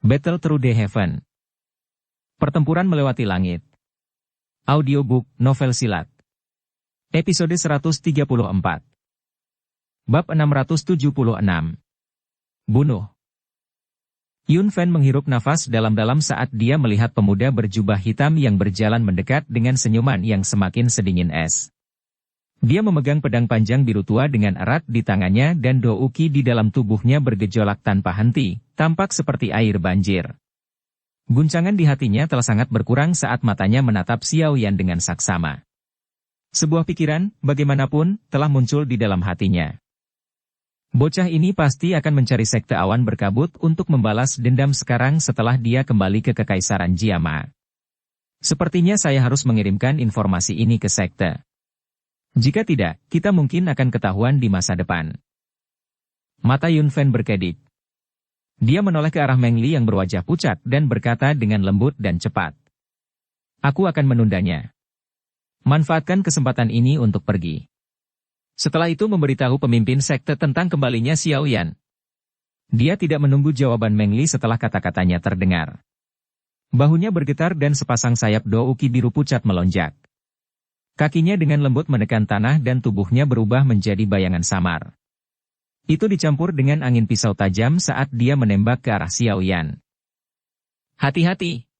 Battle Through the Heaven. Pertempuran melewati langit. Audiobook, novel silat. Episode 134. Bab 676. Bunuh. Yun Fan menghirup nafas dalam-dalam saat dia melihat pemuda berjubah hitam yang berjalan mendekat dengan senyuman yang semakin sedingin es. Dia memegang pedang panjang biru tua dengan erat di tangannya dan douki di dalam tubuhnya bergejolak tanpa henti, tampak seperti air banjir. Guncangan di hatinya telah sangat berkurang saat matanya menatap Xiao Yan dengan saksama. Sebuah pikiran, bagaimanapun, telah muncul di dalam hatinya. Bocah ini pasti akan mencari sekte awan berkabut untuk membalas dendam sekarang setelah dia kembali ke Kekaisaran Jiama. Sepertinya saya harus mengirimkan informasi ini ke sekte. Jika tidak, kita mungkin akan ketahuan di masa depan. Mata Yun Fan berkedip. Dia menoleh ke arah Meng Li yang berwajah pucat dan berkata dengan lembut dan cepat. Aku akan menundanya. Manfaatkan kesempatan ini untuk pergi. Setelah itu memberitahu pemimpin sekte tentang kembalinya Xiao Yan. Dia tidak menunggu jawaban Meng Li setelah kata-katanya terdengar. Bahunya bergetar dan sepasang sayap douki biru pucat melonjak. Kakinya dengan lembut menekan tanah dan tubuhnya berubah menjadi bayangan samar. Itu dicampur dengan angin pisau tajam saat dia menembak ke arah Xiao Yan. Hati-hati!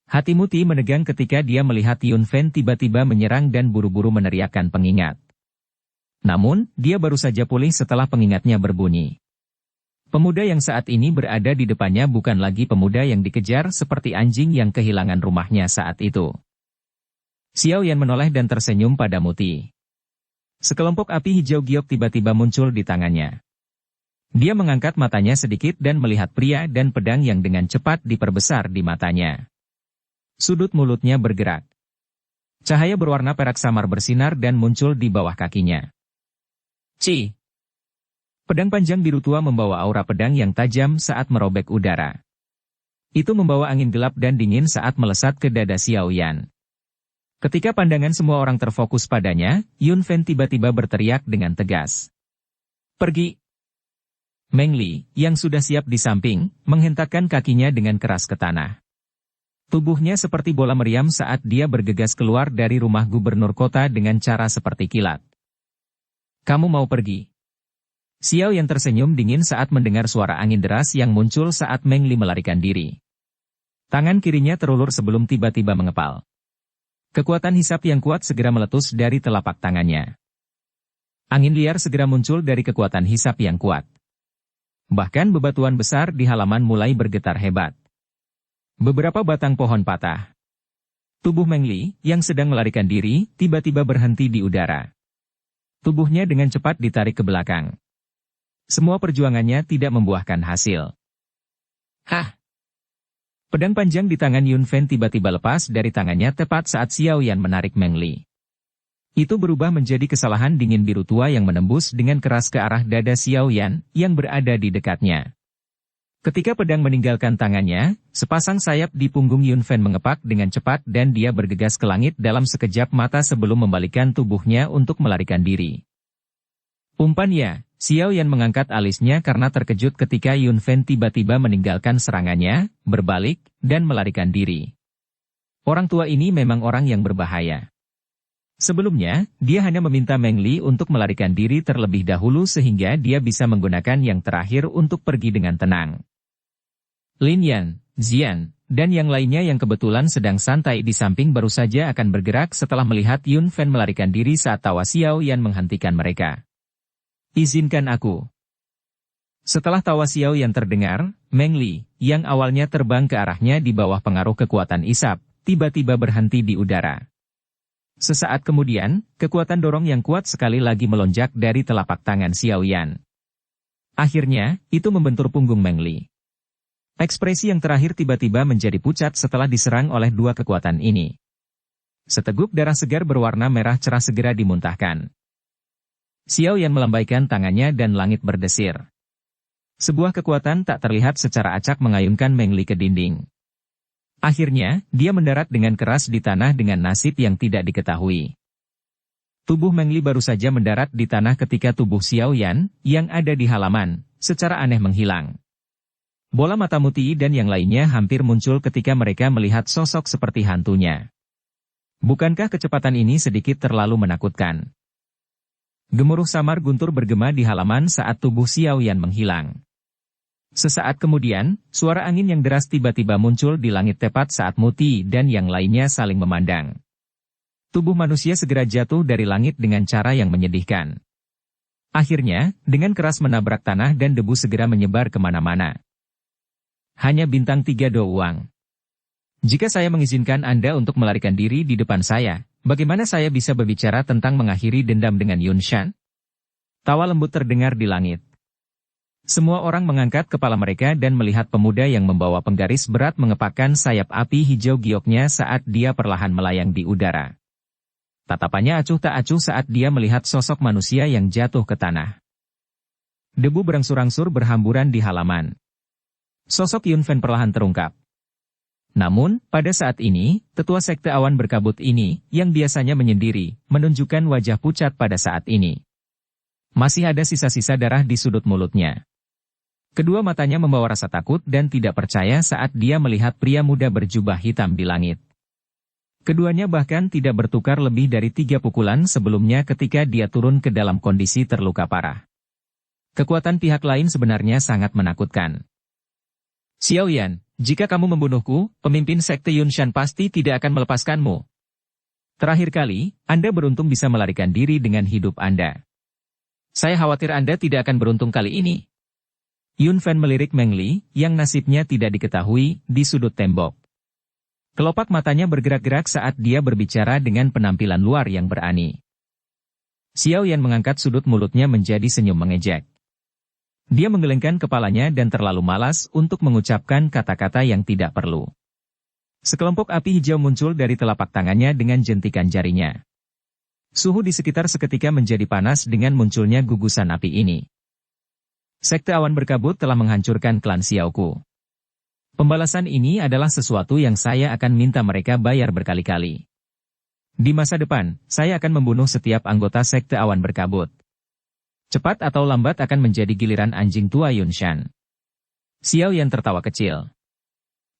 Hati Muti menegang ketika dia melihat Yun Fan tiba-tiba menyerang dan buru-buru meneriakkan pengingat. Namun, dia baru saja pulih setelah pengingatnya berbunyi. Pemuda yang saat ini berada di depannya bukan lagi pemuda yang dikejar seperti anjing yang kehilangan rumahnya saat itu. Xiao Yan menoleh dan tersenyum pada Muti. Sekelompok api hijau giok tiba-tiba muncul di tangannya. Dia mengangkat matanya sedikit dan melihat pria dan pedang yang dengan cepat diperbesar di matanya. Sudut mulutnya bergerak. Cahaya berwarna perak samar bersinar dan muncul di bawah kakinya. Ci! Pedang panjang biru tua membawa aura pedang yang tajam saat merobek udara. Itu membawa angin gelap dan dingin saat melesat ke dada Xiao Yan. Ketika pandangan semua orang terfokus padanya, Yun Fan tiba-tiba berteriak dengan tegas. Pergi! Meng Li, yang sudah siap di samping, menghentakkan kakinya dengan keras ke tanah. Tubuhnya seperti bola meriam saat dia bergegas keluar dari rumah gubernur kota dengan cara seperti kilat. Kamu mau pergi? Xiao yang tersenyum dingin saat mendengar suara angin deras yang muncul saat Meng Li melarikan diri. Tangan kirinya terulur sebelum tiba-tiba mengepal. Kekuatan hisap yang kuat segera meletus dari telapak tangannya. Angin liar segera muncul dari kekuatan hisap yang kuat. Bahkan bebatuan besar di halaman mulai bergetar hebat. Beberapa batang pohon patah. Tubuh Meng Li, yang sedang melarikan diri, tiba-tiba berhenti di udara. Tubuhnya dengan cepat ditarik ke belakang. Semua perjuangannya tidak membuahkan hasil. Hah! Pedang panjang di tangan Yun Fan tiba-tiba lepas dari tangannya tepat saat Xiao Yan menarik Meng Li. Itu berubah menjadi kesalahan dingin biru tua yang menembus dengan keras ke arah dada Xiao Yan yang berada di dekatnya. Ketika pedang meninggalkan tangannya, sepasang sayap di punggung Yun Fan mengepak dengan cepat dan dia bergegas ke langit dalam sekejap mata sebelum membalikkan tubuhnya untuk melarikan diri. Umpan ya! Xiao Yan mengangkat alisnya karena terkejut ketika Yun Fan tiba-tiba meninggalkan serangannya, berbalik, dan melarikan diri. Orang tua ini memang orang yang berbahaya. Sebelumnya, dia hanya meminta Meng Li untuk melarikan diri terlebih dahulu sehingga dia bisa menggunakan yang terakhir untuk pergi dengan tenang. Lin Yan, Xian, dan yang lainnya yang kebetulan sedang santai di samping baru saja akan bergerak setelah melihat Yun Fan melarikan diri saat tawa Xiao Yan menghentikan mereka. Izinkan aku. Setelah tawa Xiao yang terdengar, Meng Li, yang awalnya terbang ke arahnya di bawah pengaruh kekuatan isap, tiba-tiba berhenti di udara. Sesaat kemudian, kekuatan dorong yang kuat sekali lagi melonjak dari telapak tangan Xiao Yan. Akhirnya, itu membentur punggung Meng Li. Ekspresi yang terakhir tiba-tiba menjadi pucat setelah diserang oleh dua kekuatan ini. Seteguk darah segar berwarna merah cerah segera dimuntahkan. Xiao Yan melambaikan tangannya dan langit berdesir. Sebuah kekuatan tak terlihat secara acak mengayunkan Meng Li ke dinding. Akhirnya, dia mendarat dengan keras di tanah dengan nasib yang tidak diketahui. Tubuh Meng Li baru saja mendarat di tanah ketika tubuh Xiao Yan, yang ada di halaman, secara aneh menghilang. Bola mata Muti dan yang lainnya hampir muncul ketika mereka melihat sosok seperti hantunya. Bukankah kecepatan ini sedikit terlalu menakutkan? Gemuruh samar guntur bergema di halaman saat tubuh Xiao Yan menghilang. Sesaat kemudian, suara angin yang deras tiba-tiba muncul di langit tepat saat Muti dan yang lainnya saling memandang. Tubuh manusia segera jatuh dari langit dengan cara yang menyedihkan. Akhirnya, dengan keras menabrak tanah dan debu segera menyebar kemana-mana. Hanya bintang 3 doang. Jika saya mengizinkan Anda untuk melarikan diri di depan saya, bagaimana saya bisa berbicara tentang mengakhiri dendam dengan Yun Shan? Tawa lembut terdengar di langit. Semua orang mengangkat kepala mereka dan melihat pemuda yang membawa penggaris berat mengepakkan sayap api hijau gioknya saat dia perlahan melayang di udara. Tatapannya acuh tak acuh saat dia melihat sosok manusia yang jatuh ke tanah. Debu berangsur-angsur berhamburan di halaman. Sosok Yun Fan perlahan terungkap. Namun, pada saat ini, tetua sekte awan berkabut ini, yang biasanya menyendiri, menunjukkan wajah pucat pada saat ini. Masih ada sisa-sisa darah di sudut mulutnya. Kedua matanya membawa rasa takut dan tidak percaya saat dia melihat pria muda berjubah hitam di langit. Keduanya bahkan tidak bertukar lebih dari 3 pukulan sebelumnya ketika dia turun ke dalam kondisi terluka parah. Kekuatan pihak lain sebenarnya sangat menakutkan. Xiao Yan, jika kamu membunuhku, pemimpin sekte Yun Shan pasti tidak akan melepaskanmu. Terakhir kali, Anda beruntung bisa melarikan diri dengan hidup Anda. Saya khawatir Anda tidak akan beruntung kali ini. Yun Fan melirik Meng Li, yang nasibnya tidak diketahui, di sudut tembok. Kelopak matanya bergerak-gerak saat dia berbicara dengan penampilan luar yang berani. Xiao Yan mengangkat sudut mulutnya menjadi senyum mengejek. Dia menggelengkan kepalanya dan terlalu malas untuk mengucapkan kata-kata yang tidak perlu. Sekelompok api hijau muncul dari telapak tangannya dengan jentikan jarinya. Suhu di sekitar seketika menjadi panas dengan munculnya gugusan api ini. Sekte awan berkabut telah menghancurkan klan Xiaoku. Pembalasan ini adalah sesuatu yang saya akan minta mereka bayar berkali-kali. Di masa depan, saya akan membunuh setiap anggota sekte awan berkabut. Cepat atau lambat akan menjadi giliran anjing tua Yun Shan. Xiao Yan tertawa kecil.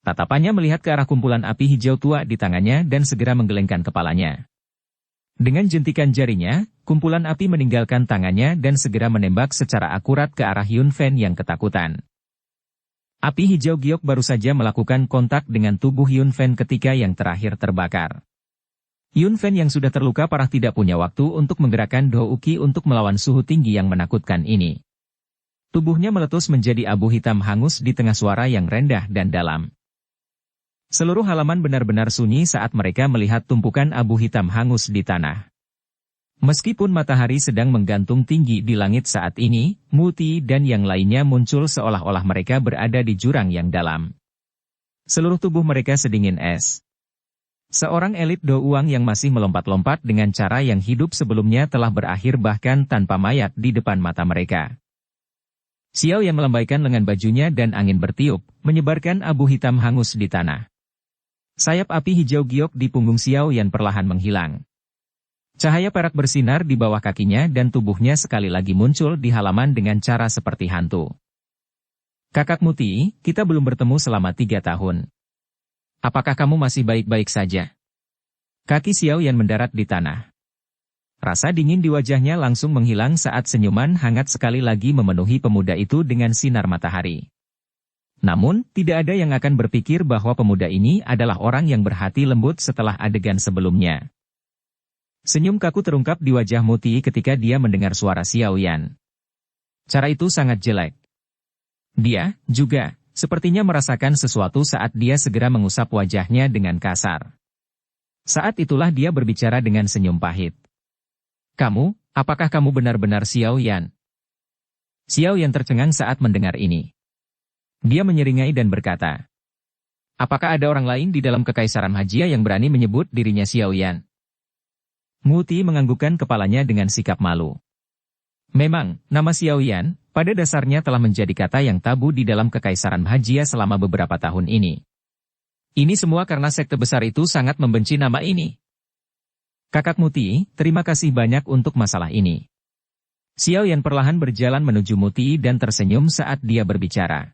Tatapannya melihat ke arah kumpulan api hijau tua di tangannya dan segera menggelengkan kepalanya. Dengan jentikan jarinya, kumpulan api meninggalkan tangannya dan segera menembak secara akurat ke arah Yun Fan yang ketakutan. Api hijau giok baru saja melakukan kontak dengan tubuh Yun Fan ketika yang terakhir terbakar. Yun Fan yang sudah terluka parah tidak punya waktu untuk menggerakkan Do Uki untuk melawan suhu tinggi yang menakutkan ini. Tubuhnya meletus menjadi abu hitam hangus di tengah suara yang rendah dan dalam. Seluruh halaman benar-benar sunyi saat mereka melihat tumpukan abu hitam hangus di tanah. Meskipun matahari sedang menggantung tinggi di langit saat ini, Muti dan yang lainnya muncul seolah-olah mereka berada di jurang yang dalam. Seluruh tubuh mereka sedingin es. Seorang elit Do Uang yang masih melompat-lompat dengan cara yang hidup sebelumnya telah berakhir bahkan tanpa mayat di depan mata mereka. Xiao yang melambaikan lengan bajunya dan angin bertiup, menyebarkan abu hitam hangus di tanah. Sayap api hijau giok di punggung Xiao yang perlahan menghilang. Cahaya perak bersinar di bawah kakinya dan tubuhnya sekali lagi muncul di halaman dengan cara seperti hantu. Kakak Muti, kita belum bertemu selama 3 tahun. Apakah kamu masih baik-baik saja? Kaki Xiao Yan mendarat di tanah. Rasa dingin di wajahnya langsung menghilang saat senyuman hangat sekali lagi memenuhi pemuda itu dengan sinar matahari. Namun, tidak ada yang akan berpikir bahwa pemuda ini adalah orang yang berhati lembut setelah adegan sebelumnya. Senyum kaku terungkap di wajah Muti ketika dia mendengar suara Xiao Yan. Cara itu sangat jelek. Dia, juga, sepertinya merasakan sesuatu saat dia segera mengusap wajahnya dengan kasar. Saat itulah dia berbicara dengan senyum pahit. Kamu, apakah kamu benar-benar Xiao Yan? Xiao Yan tercengang saat mendengar ini. Dia menyeringai dan berkata, apakah ada orang lain di dalam Kekaisaran Hajia yang berani menyebut dirinya Xiao Yan? Muti menganggukkan kepalanya dengan sikap malu. Memang, nama Xiao Yan, pada dasarnya telah menjadi kata yang tabu di dalam Kekaisaran Hajia selama beberapa tahun ini. Ini semua karena sekte besar itu sangat membenci nama ini. Kakak Muti, terima kasih banyak untuk masalah ini. Xiao Yan perlahan berjalan menuju Muti dan tersenyum saat dia berbicara.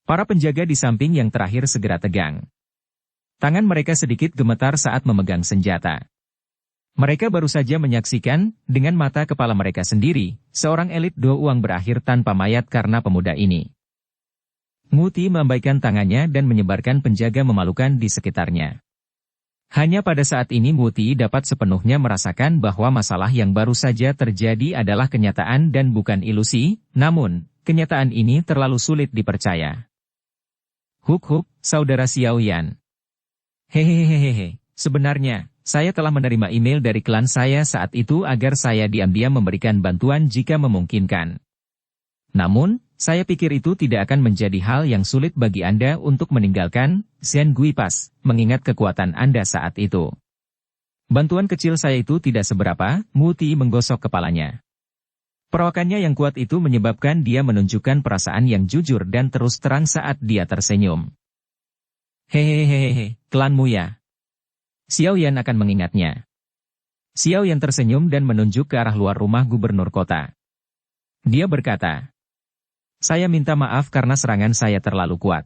Para penjaga di samping yang terakhir segera tegang. Tangan mereka sedikit gemetar saat memegang senjata. Mereka baru saja menyaksikan, dengan mata kepala mereka sendiri, seorang elit Do Uang berakhir tanpa mayat karena pemuda ini. Muti melambaikan tangannya dan menyebarkan penjaga memalukan di sekitarnya. Hanya pada saat ini Muti dapat sepenuhnya merasakan bahwa masalah yang baru saja terjadi adalah kenyataan dan bukan ilusi, namun, kenyataan ini terlalu sulit dipercaya. Huk, saudara Xiao Yan. Hehehehehe, sebenarnya, saya telah menerima email dari klan saya saat itu agar saya diam-diam memberikan bantuan jika memungkinkan. Namun, saya pikir itu tidak akan menjadi hal yang sulit bagi Anda untuk meninggalkan Zen Gui Pass, mengingat kekuatan Anda saat itu. Bantuan kecil saya itu tidak seberapa, Muti menggosok kepalanya. Perawakannya yang kuat itu menyebabkan dia menunjukkan perasaan yang jujur dan terus terang saat dia tersenyum. Hehehehe, klanmu ya. Xiao Yan akan mengingatnya. Xiao Yan tersenyum dan menunjuk ke arah luar rumah gubernur kota. Dia berkata, saya minta maaf karena serangan saya terlalu kuat.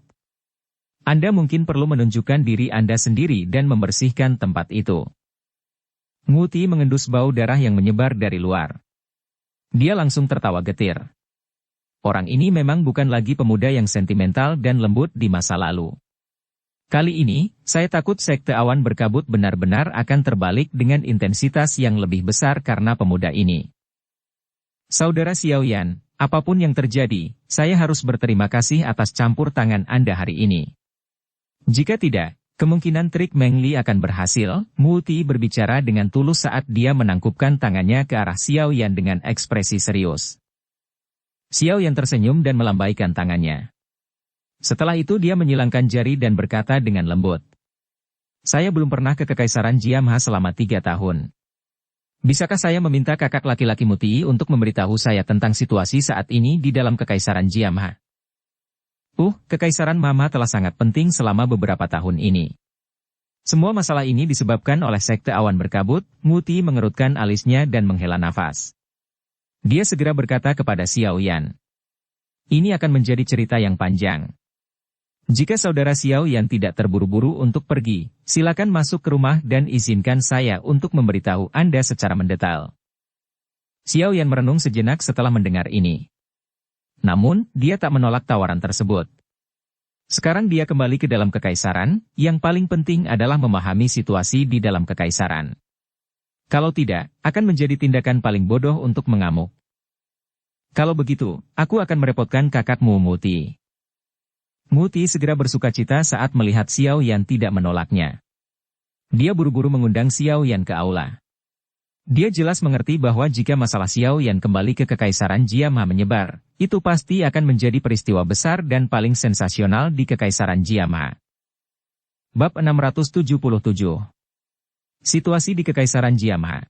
Anda mungkin perlu menunjukkan diri Anda sendiri dan membersihkan tempat itu. Muti mengendus bau darah yang menyebar dari luar. Dia langsung tertawa getir. Orang ini memang bukan lagi pemuda yang sentimental dan lembut di masa lalu. Kali ini, saya takut sekte awan berkabut benar-benar akan terbalik dengan intensitas yang lebih besar karena pemuda ini. Saudara Xiao Yan, apapun yang terjadi, saya harus berterima kasih atas campur tangan Anda hari ini. Jika tidak, kemungkinan trik Meng Li akan berhasil. Muti berbicara dengan tulus saat dia menangkupkan tangannya ke arah Xiao Yan dengan ekspresi serius. Xiao Yan tersenyum dan melambaikan tangannya. Setelah itu dia menyilangkan jari dan berkata dengan lembut. Saya belum pernah ke Kekaisaran Jiamha selama 3 tahun. Bisakah saya meminta kakak laki-laki Muti untuk memberitahu saya tentang situasi saat ini di dalam Kekaisaran Jiamha? Kekaisaran Mama telah sangat penting selama beberapa tahun ini. Semua masalah ini disebabkan oleh sekte awan berkabut. Muti mengerutkan alisnya dan menghela nafas. Dia segera berkata kepada Xiao Yan. Ini akan menjadi cerita yang panjang. Jika saudara Xiao Yan tidak terburu-buru untuk pergi, silakan masuk ke rumah dan izinkan saya untuk memberitahu Anda secara mendetail. Xiao Yan merenung sejenak setelah mendengar ini. Namun, dia tak menolak tawaran tersebut. Sekarang dia kembali ke dalam kekaisaran, yang paling penting adalah memahami situasi di dalam kekaisaran. Kalau tidak, akan menjadi tindakan paling bodoh untuk mengamuk. Kalau begitu, aku akan merepotkan kakakmu Muti. Muti segera bersukacita saat melihat Xiao Yan tidak menolaknya. Dia buru-buru mengundang Xiao Yan ke aula. Dia jelas mengerti bahwa jika masalah Xiao Yan kembali ke Kekaisaran Jiamha menyebar, itu pasti akan menjadi peristiwa besar dan paling sensasional di Kekaisaran Jiamha. Bab 677. Situasi di Kekaisaran Jiamha.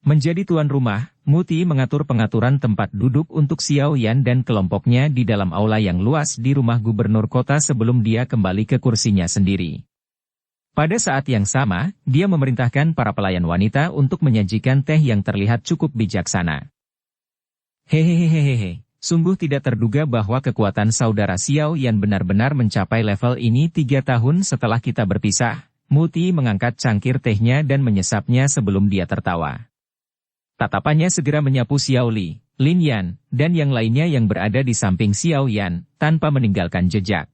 Menjadi tuan rumah, Muti mengatur pengaturan tempat duduk untuk Xiao Yan dan kelompoknya di dalam aula yang luas di rumah gubernur kota sebelum dia kembali ke kursinya sendiri. Pada saat yang sama, dia memerintahkan para pelayan wanita untuk menyajikan teh yang terlihat cukup bijaksana. Hehehehehe, sungguh tidak terduga bahwa kekuatan saudara Xiao Yan benar-benar mencapai level ini 3 tahun setelah kita berpisah. Muti mengangkat cangkir tehnya dan menyesapnya sebelum dia tertawa. Tatapannya segera menyapu Xiao Li, Lin Yan, dan yang lainnya yang berada di samping Xiao Yan, tanpa meninggalkan jejak.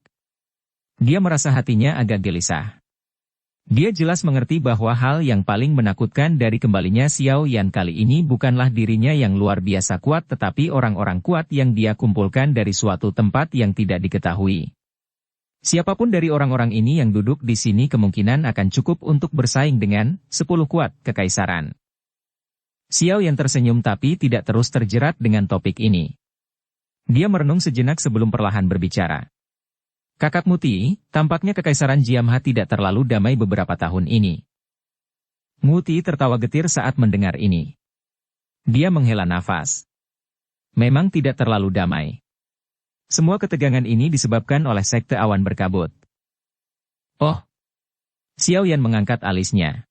Dia merasa hatinya agak gelisah. Dia jelas mengerti bahwa hal yang paling menakutkan dari kembalinya Xiao Yan kali ini bukanlah dirinya yang luar biasa kuat tetapi orang-orang kuat yang dia kumpulkan dari suatu tempat yang tidak diketahui. Siapapun dari orang-orang ini yang duduk di sini kemungkinan akan cukup untuk bersaing dengan 10 kuat kekaisaran. Xiao Yan tersenyum tapi tidak terus terjerat dengan topik ini. Dia merenung sejenak sebelum perlahan berbicara. Kakak Muti, tampaknya Kekaisaran Jiamha tidak terlalu damai beberapa tahun ini. Muti tertawa getir saat mendengar ini. Dia menghela nafas. Memang tidak terlalu damai. Semua ketegangan ini disebabkan oleh sekte awan berkabut. Oh. Xiao Yan mengangkat alisnya.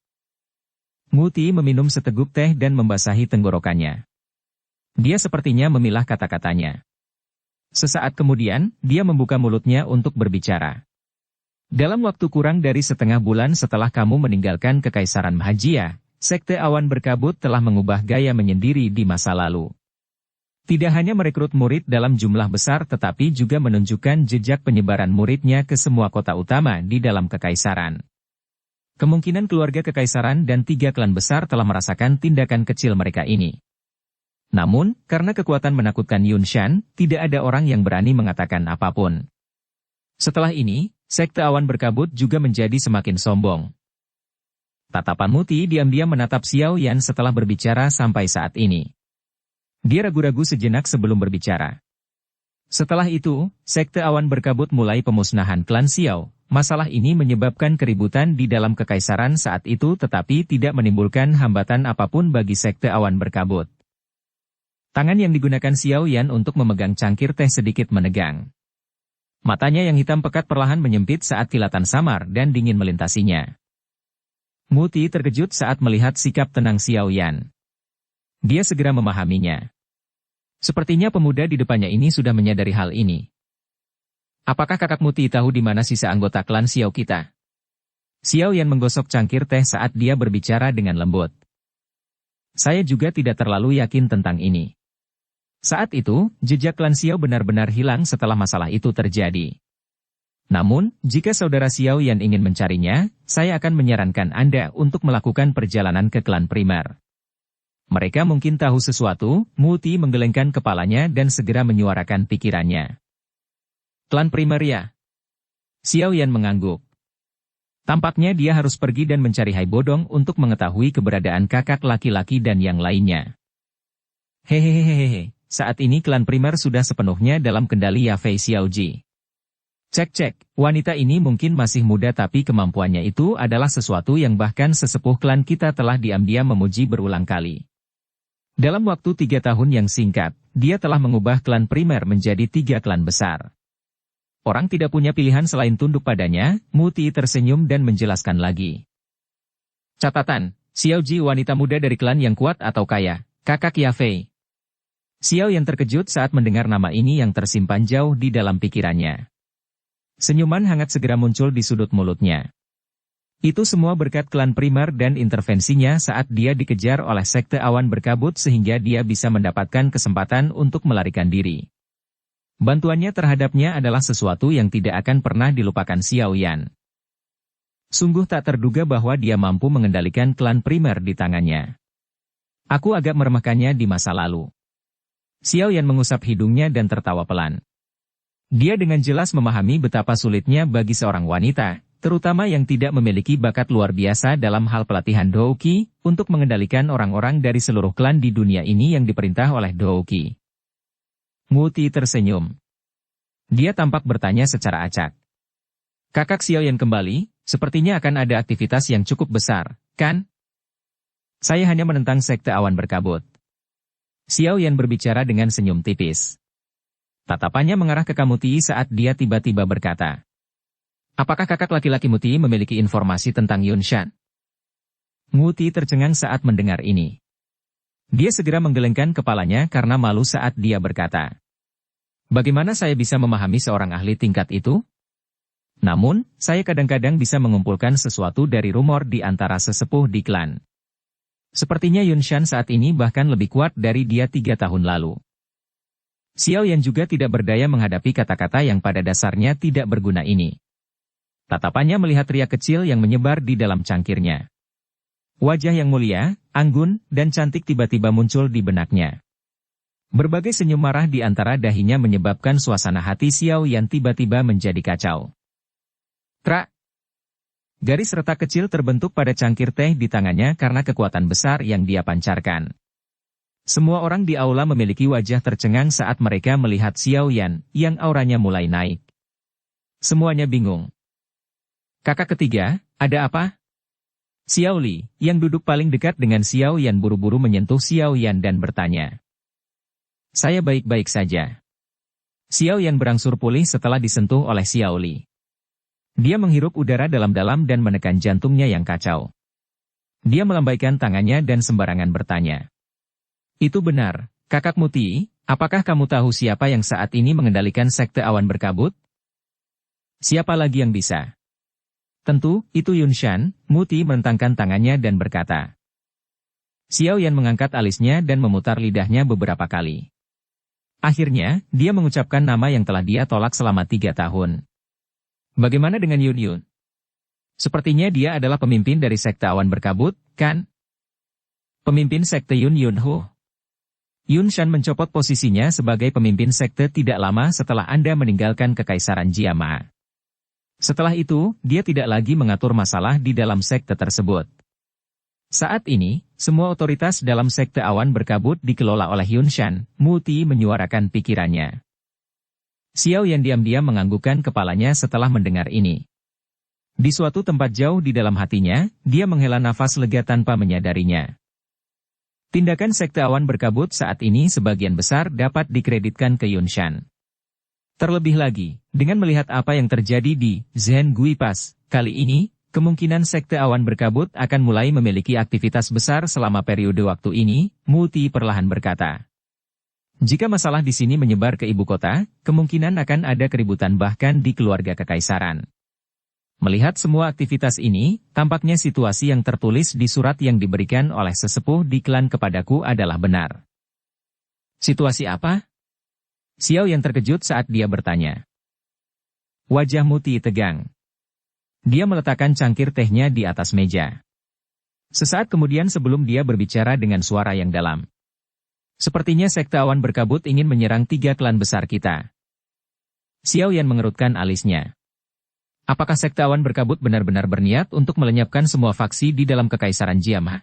Muti meminum seteguk teh dan membasahi tenggorokannya. Dia sepertinya memilah kata-katanya. Sesaat kemudian, dia membuka mulutnya untuk berbicara. Dalam waktu kurang dari setengah bulan setelah kamu meninggalkan Kekaisaran Mahajia, Sekte Awan Berkabut telah mengubah gaya menyendiri di masa lalu. Tidak hanya merekrut murid dalam jumlah besar tetapi juga menunjukkan jejak penyebaran muridnya ke semua kota utama di dalam Kekaisaran. Kemungkinan keluarga Kekaisaran dan 3 klan besar telah merasakan tindakan kecil mereka ini. Namun, karena kekuatan menakutkan Yunshan, tidak ada orang yang berani mengatakan apapun. Setelah ini, Sekte Awan Berkabut juga menjadi semakin sombong. Tatapan Muti diam-diam menatap Xiao Yan setelah berbicara sampai saat ini. Dia ragu-ragu sejenak sebelum berbicara. Setelah itu, Sekte Awan Berkabut mulai pemusnahan klan Xiao. Masalah ini menyebabkan keributan di dalam Kekaisaran saat itu tetapi tidak menimbulkan hambatan apapun bagi Sekte Awan Berkabut. Tangan yang digunakan Xiao Yan untuk memegang cangkir teh sedikit menegang. Matanya yang hitam pekat perlahan menyempit saat kilatan samar dan dingin melintasinya. Muti terkejut saat melihat sikap tenang Xiao Yan. Dia segera memahaminya. Sepertinya pemuda di depannya ini sudah menyadari hal ini. Apakah kakak Muti tahu di mana sisa anggota klan Xiao kita? Xiao Yan menggosok cangkir teh saat dia berbicara dengan lembut. Saya juga tidak terlalu yakin tentang ini. Saat itu, jejak klan Xiao benar-benar hilang setelah masalah itu terjadi. Namun, jika saudara Xiao Yan ingin mencarinya, saya akan menyarankan Anda untuk melakukan perjalanan ke klan primer. Mereka mungkin tahu sesuatu. Muti menggelengkan kepalanya dan segera menyuarakan pikirannya. Klan primer ya? Xiao Yan mengangguk. Tampaknya dia harus pergi dan mencari Hai Bodong untuk mengetahui keberadaan kakak laki-laki dan yang lainnya. Hehehehehe. Saat ini klan primer sudah sepenuhnya dalam kendali Yafei Xiaoji. Cek-cek, wanita ini mungkin masih muda tapi kemampuannya itu adalah sesuatu yang bahkan sesepuh klan kita telah diam-diam memuji berulang kali. Dalam waktu 3 tahun yang singkat, dia telah mengubah klan primer menjadi 3 klan besar. Orang tidak punya pilihan selain tunduk padanya. Muti tersenyum dan menjelaskan lagi. Catatan, Xiaoji wanita muda dari klan yang kuat atau kaya, kakak Yafei. Xiao yang terkejut saat mendengar nama ini yang tersimpan jauh di dalam pikirannya. Senyuman hangat segera muncul di sudut mulutnya. Itu semua berkat klan primer dan intervensinya saat dia dikejar oleh Sekte Awan Berkabut sehingga dia bisa mendapatkan kesempatan untuk melarikan diri. Bantuannya terhadapnya adalah sesuatu yang tidak akan pernah dilupakan Xiao Yan. Sungguh tak terduga bahwa dia mampu mengendalikan klan primer di tangannya. Aku agak meremehkannya di masa lalu. Xiao Yan mengusap hidungnya dan tertawa pelan. Dia dengan jelas memahami betapa sulitnya bagi seorang wanita, terutama yang tidak memiliki bakat luar biasa dalam hal pelatihan Douqi, untuk mengendalikan orang-orang dari seluruh klan di dunia ini yang diperintah oleh Douqi. Muti tersenyum. Dia tampak bertanya secara acak. Kakak Xiao Yan kembali, sepertinya akan ada aktivitas yang cukup besar, kan? Saya hanya menentang Sekte Awan Berkabut. Xiao Yan berbicara dengan senyum tipis. Tatapannya mengarah ke Muti saat dia tiba-tiba berkata. Apakah kakak laki-laki Muti memiliki informasi tentang Yunshan? Muti tercengang saat mendengar ini. Dia segera menggelengkan kepalanya karena malu saat dia berkata. Bagaimana saya bisa memahami seorang ahli tingkat itu? Namun, saya kadang-kadang bisa mengumpulkan sesuatu dari rumor di antara sesepuh di klan. Sepertinya Yunshan saat ini bahkan lebih kuat dari dia 3 tahun lalu. Xiao Yan juga tidak berdaya menghadapi kata-kata yang pada dasarnya tidak berguna ini. Tatapannya melihat riak kecil yang menyebar di dalam cangkirnya. Wajah yang mulia, anggun, dan cantik tiba-tiba muncul di benaknya. Berbagai senyum marah di antara dahinya menyebabkan suasana hati Xiao Yan tiba-tiba menjadi kacau. Krak! Garis retak kecil terbentuk pada cangkir teh di tangannya karena kekuatan besar yang dia pancarkan. Semua orang di aula memiliki wajah tercengang saat mereka melihat Xiao Yan, yang auranya mulai naik. Semuanya bingung. Kakak ketiga, ada apa? Xiao Li, yang duduk paling dekat dengan Xiao Yan buru-buru menyentuh Xiao Yan dan bertanya. Saya baik-baik saja. Xiao Yan berangsur pulih setelah disentuh oleh Xiao Li. Dia menghirup udara dalam-dalam dan menekan jantungnya yang kacau. Dia melambaikan tangannya dan sembarangan bertanya. Itu benar, kakak Muti, Apakah kamu tahu siapa yang saat ini mengendalikan sekte awan berkabut? Siapa lagi yang bisa? Tentu, itu Yunshan. Muti merentangkan tangannya dan berkata. Xiao Yan mengangkat alisnya dan memutar lidahnya beberapa kali. Akhirnya, dia mengucapkan nama yang telah dia tolak selama 3 tahun. Bagaimana dengan Yun Yun? Sepertinya dia adalah pemimpin dari sekte awan berkabut, kan? Pemimpin sekte Yun Yun Ho. Yun Shan mencopot posisinya sebagai pemimpin sekte tidak lama setelah Anda meninggalkan Kekaisaran Jiama. Setelah itu, dia tidak lagi mengatur masalah di dalam sekte tersebut. Saat ini, semua otoritas dalam sekte awan berkabut dikelola oleh Yun Shan. Muti menyuarakan pikirannya. Xiao Yan diam-diam menganggukkan kepalanya setelah mendengar ini. Di suatu tempat jauh di dalam hatinya, dia menghela nafas lega tanpa menyadarinya. Tindakan sekte awan berkabut saat ini sebagian besar dapat dikreditkan ke Yun Shan. Terlebih lagi, dengan melihat apa yang terjadi di Zhen Gui Pass, kali ini, kemungkinan sekte awan berkabut akan mulai memiliki aktivitas besar selama periode waktu ini, Muti perlahan berkata. Jika masalah di sini menyebar ke ibu kota, kemungkinan akan ada keributan bahkan di keluarga kekaisaran. Melihat semua aktivitas ini, tampaknya situasi yang tertulis di surat yang diberikan oleh sesepuh di klan kepadaku adalah benar. Situasi apa? Xiao yang terkejut saat dia bertanya. Wajah Muti tegang. Dia meletakkan cangkir tehnya di atas meja. Sesaat kemudian sebelum dia berbicara dengan suara yang dalam. Sepertinya sekte awan berkabut ingin menyerang 3 klan besar kita. Xiao Yan mengerutkan alisnya. Apakah sekte awan berkabut benar-benar berniat untuk melenyapkan semua faksi di dalam Kekaisaran Jiama?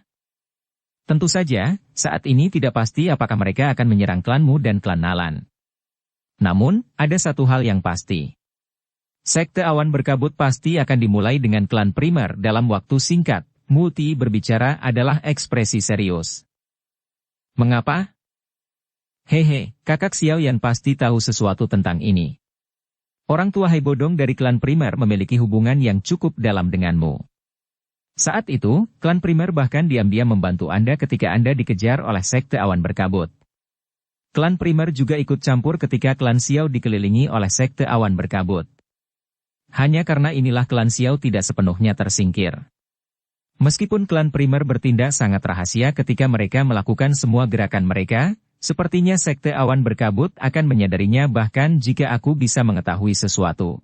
Tentu saja, saat ini tidak pasti apakah mereka akan menyerang klanmu dan klan Nalan. Namun, ada satu hal yang pasti. Sekte awan berkabut pasti akan dimulai dengan klan primer dalam waktu singkat. Muti berbicara adalah ekspresi serius. Mengapa? Hehe, kakak Xiao Yan pasti tahu sesuatu tentang ini. Orang tua Hai Bodong dari klan primer memiliki hubungan yang cukup dalam denganmu. Saat itu, klan primer bahkan diam-diam membantu Anda ketika Anda dikejar oleh sekte awan berkabut. Klan primer juga ikut campur ketika klan Xiao dikelilingi oleh sekte awan berkabut. Hanya karena inilah klan Xiao tidak sepenuhnya tersingkir. Meskipun klan primer bertindak sangat rahasia ketika mereka melakukan semua gerakan mereka, sepertinya sekte awan berkabut akan menyadarinya bahkan jika aku bisa mengetahui sesuatu.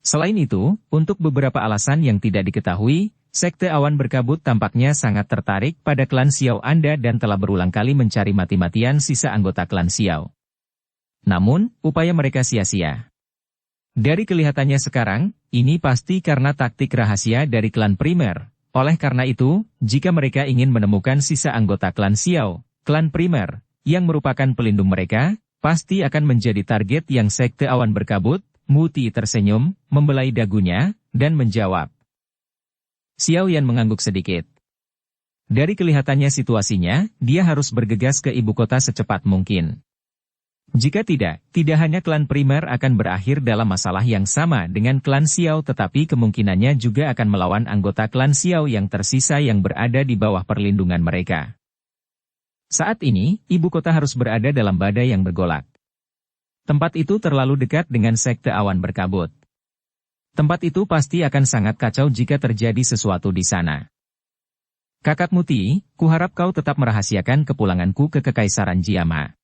Selain itu, untuk beberapa alasan yang tidak diketahui, sekte awan berkabut tampaknya sangat tertarik pada klan Xiao Anda dan telah berulang kali mencari mati-matian sisa anggota klan Xiao. Namun, upaya mereka sia-sia. Dari kelihatannya sekarang, ini pasti karena taktik rahasia dari klan primer. Oleh karena itu, jika mereka ingin menemukan sisa anggota klan Xiao, klan primer, yang merupakan pelindung mereka, pasti akan menjadi target yang sekte awan berkabut. Muti tersenyum, membelai dagunya, dan menjawab. Xiao Yan mengangguk sedikit. Dari kelihatannya situasinya, dia harus bergegas ke ibu kota secepat mungkin. Jika tidak hanya klan primer akan berakhir dalam masalah yang sama dengan klan Xiao tetapi kemungkinannya juga akan melawan anggota klan Xiao yang tersisa yang berada di bawah perlindungan mereka. Saat ini, ibu kota harus berada dalam badai yang bergolak. Tempat itu terlalu dekat dengan sekte awan berkabut. Tempat itu pasti akan sangat kacau jika terjadi sesuatu di sana. Kakak Muti, kuharap kau tetap merahasiakan kepulanganku ke Kekaisaran Jiama.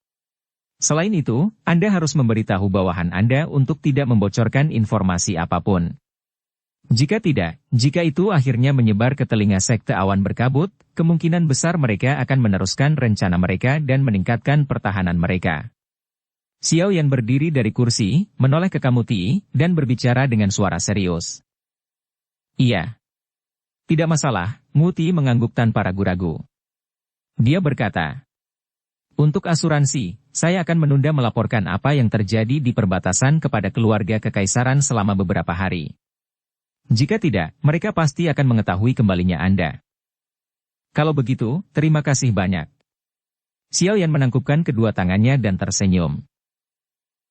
Selain itu, Anda harus memberitahu bawahan Anda untuk tidak membocorkan informasi apapun. Jika tidak, jika itu akhirnya menyebar ke telinga sekte awan berkabut, kemungkinan besar mereka akan meneruskan rencana mereka dan meningkatkan pertahanan mereka. Xiao Yan berdiri dari kursi, menoleh ke Muti, dan berbicara dengan suara serius. Iya. Tidak masalah, Muti mengangguk tanpa ragu-ragu. Dia berkata, untuk asuransi, saya akan menunda melaporkan apa yang terjadi di perbatasan kepada keluarga kekaisaran selama beberapa hari. Jika tidak, mereka pasti akan mengetahui kembalinya Anda. Kalau begitu, terima kasih banyak. Xiao Yan menangkupkan kedua tangannya dan tersenyum.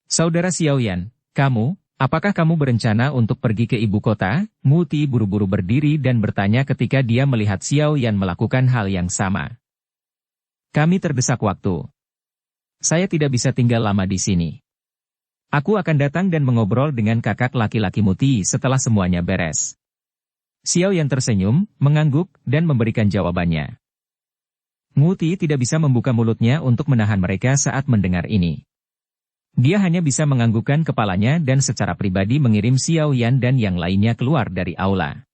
Saudara Xiao Yan, apakah kamu berencana untuk pergi ke ibu kota? Muti buru-buru berdiri dan bertanya ketika dia melihat Xiao Yan melakukan hal yang sama. Kami terdesak waktu. Saya tidak bisa tinggal lama di sini. Aku akan datang dan mengobrol dengan kakak laki-laki Muti setelah semuanya beres. Xiao Yan tersenyum, mengangguk, dan memberikan jawabannya. Muti tidak bisa membuka mulutnya untuk menahan mereka saat mendengar ini. Dia hanya bisa menganggukkan kepalanya dan secara pribadi mengirim Xiao Yan dan yang lainnya keluar dari aula.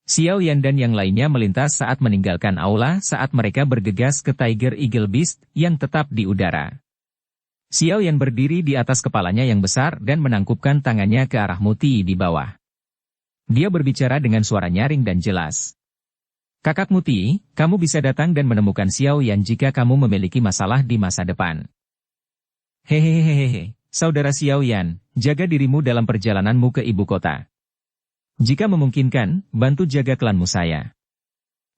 Xiao Yan dan yang lainnya melintas saat meninggalkan aula saat mereka bergegas ke Tiger Eagle Beast yang tetap di udara. Xiao Yan berdiri di atas kepalanya yang besar dan menangkupkan tangannya ke arah Muti di bawah. Dia berbicara dengan suara nyaring dan jelas. Kakak Muti, kamu bisa datang dan menemukan Xiao Yan jika kamu memiliki masalah di masa depan. Hehehehe, saudara Xiao Yan, jaga dirimu dalam perjalananmu ke ibu kota. Jika memungkinkan, bantu jaga klanmu saya.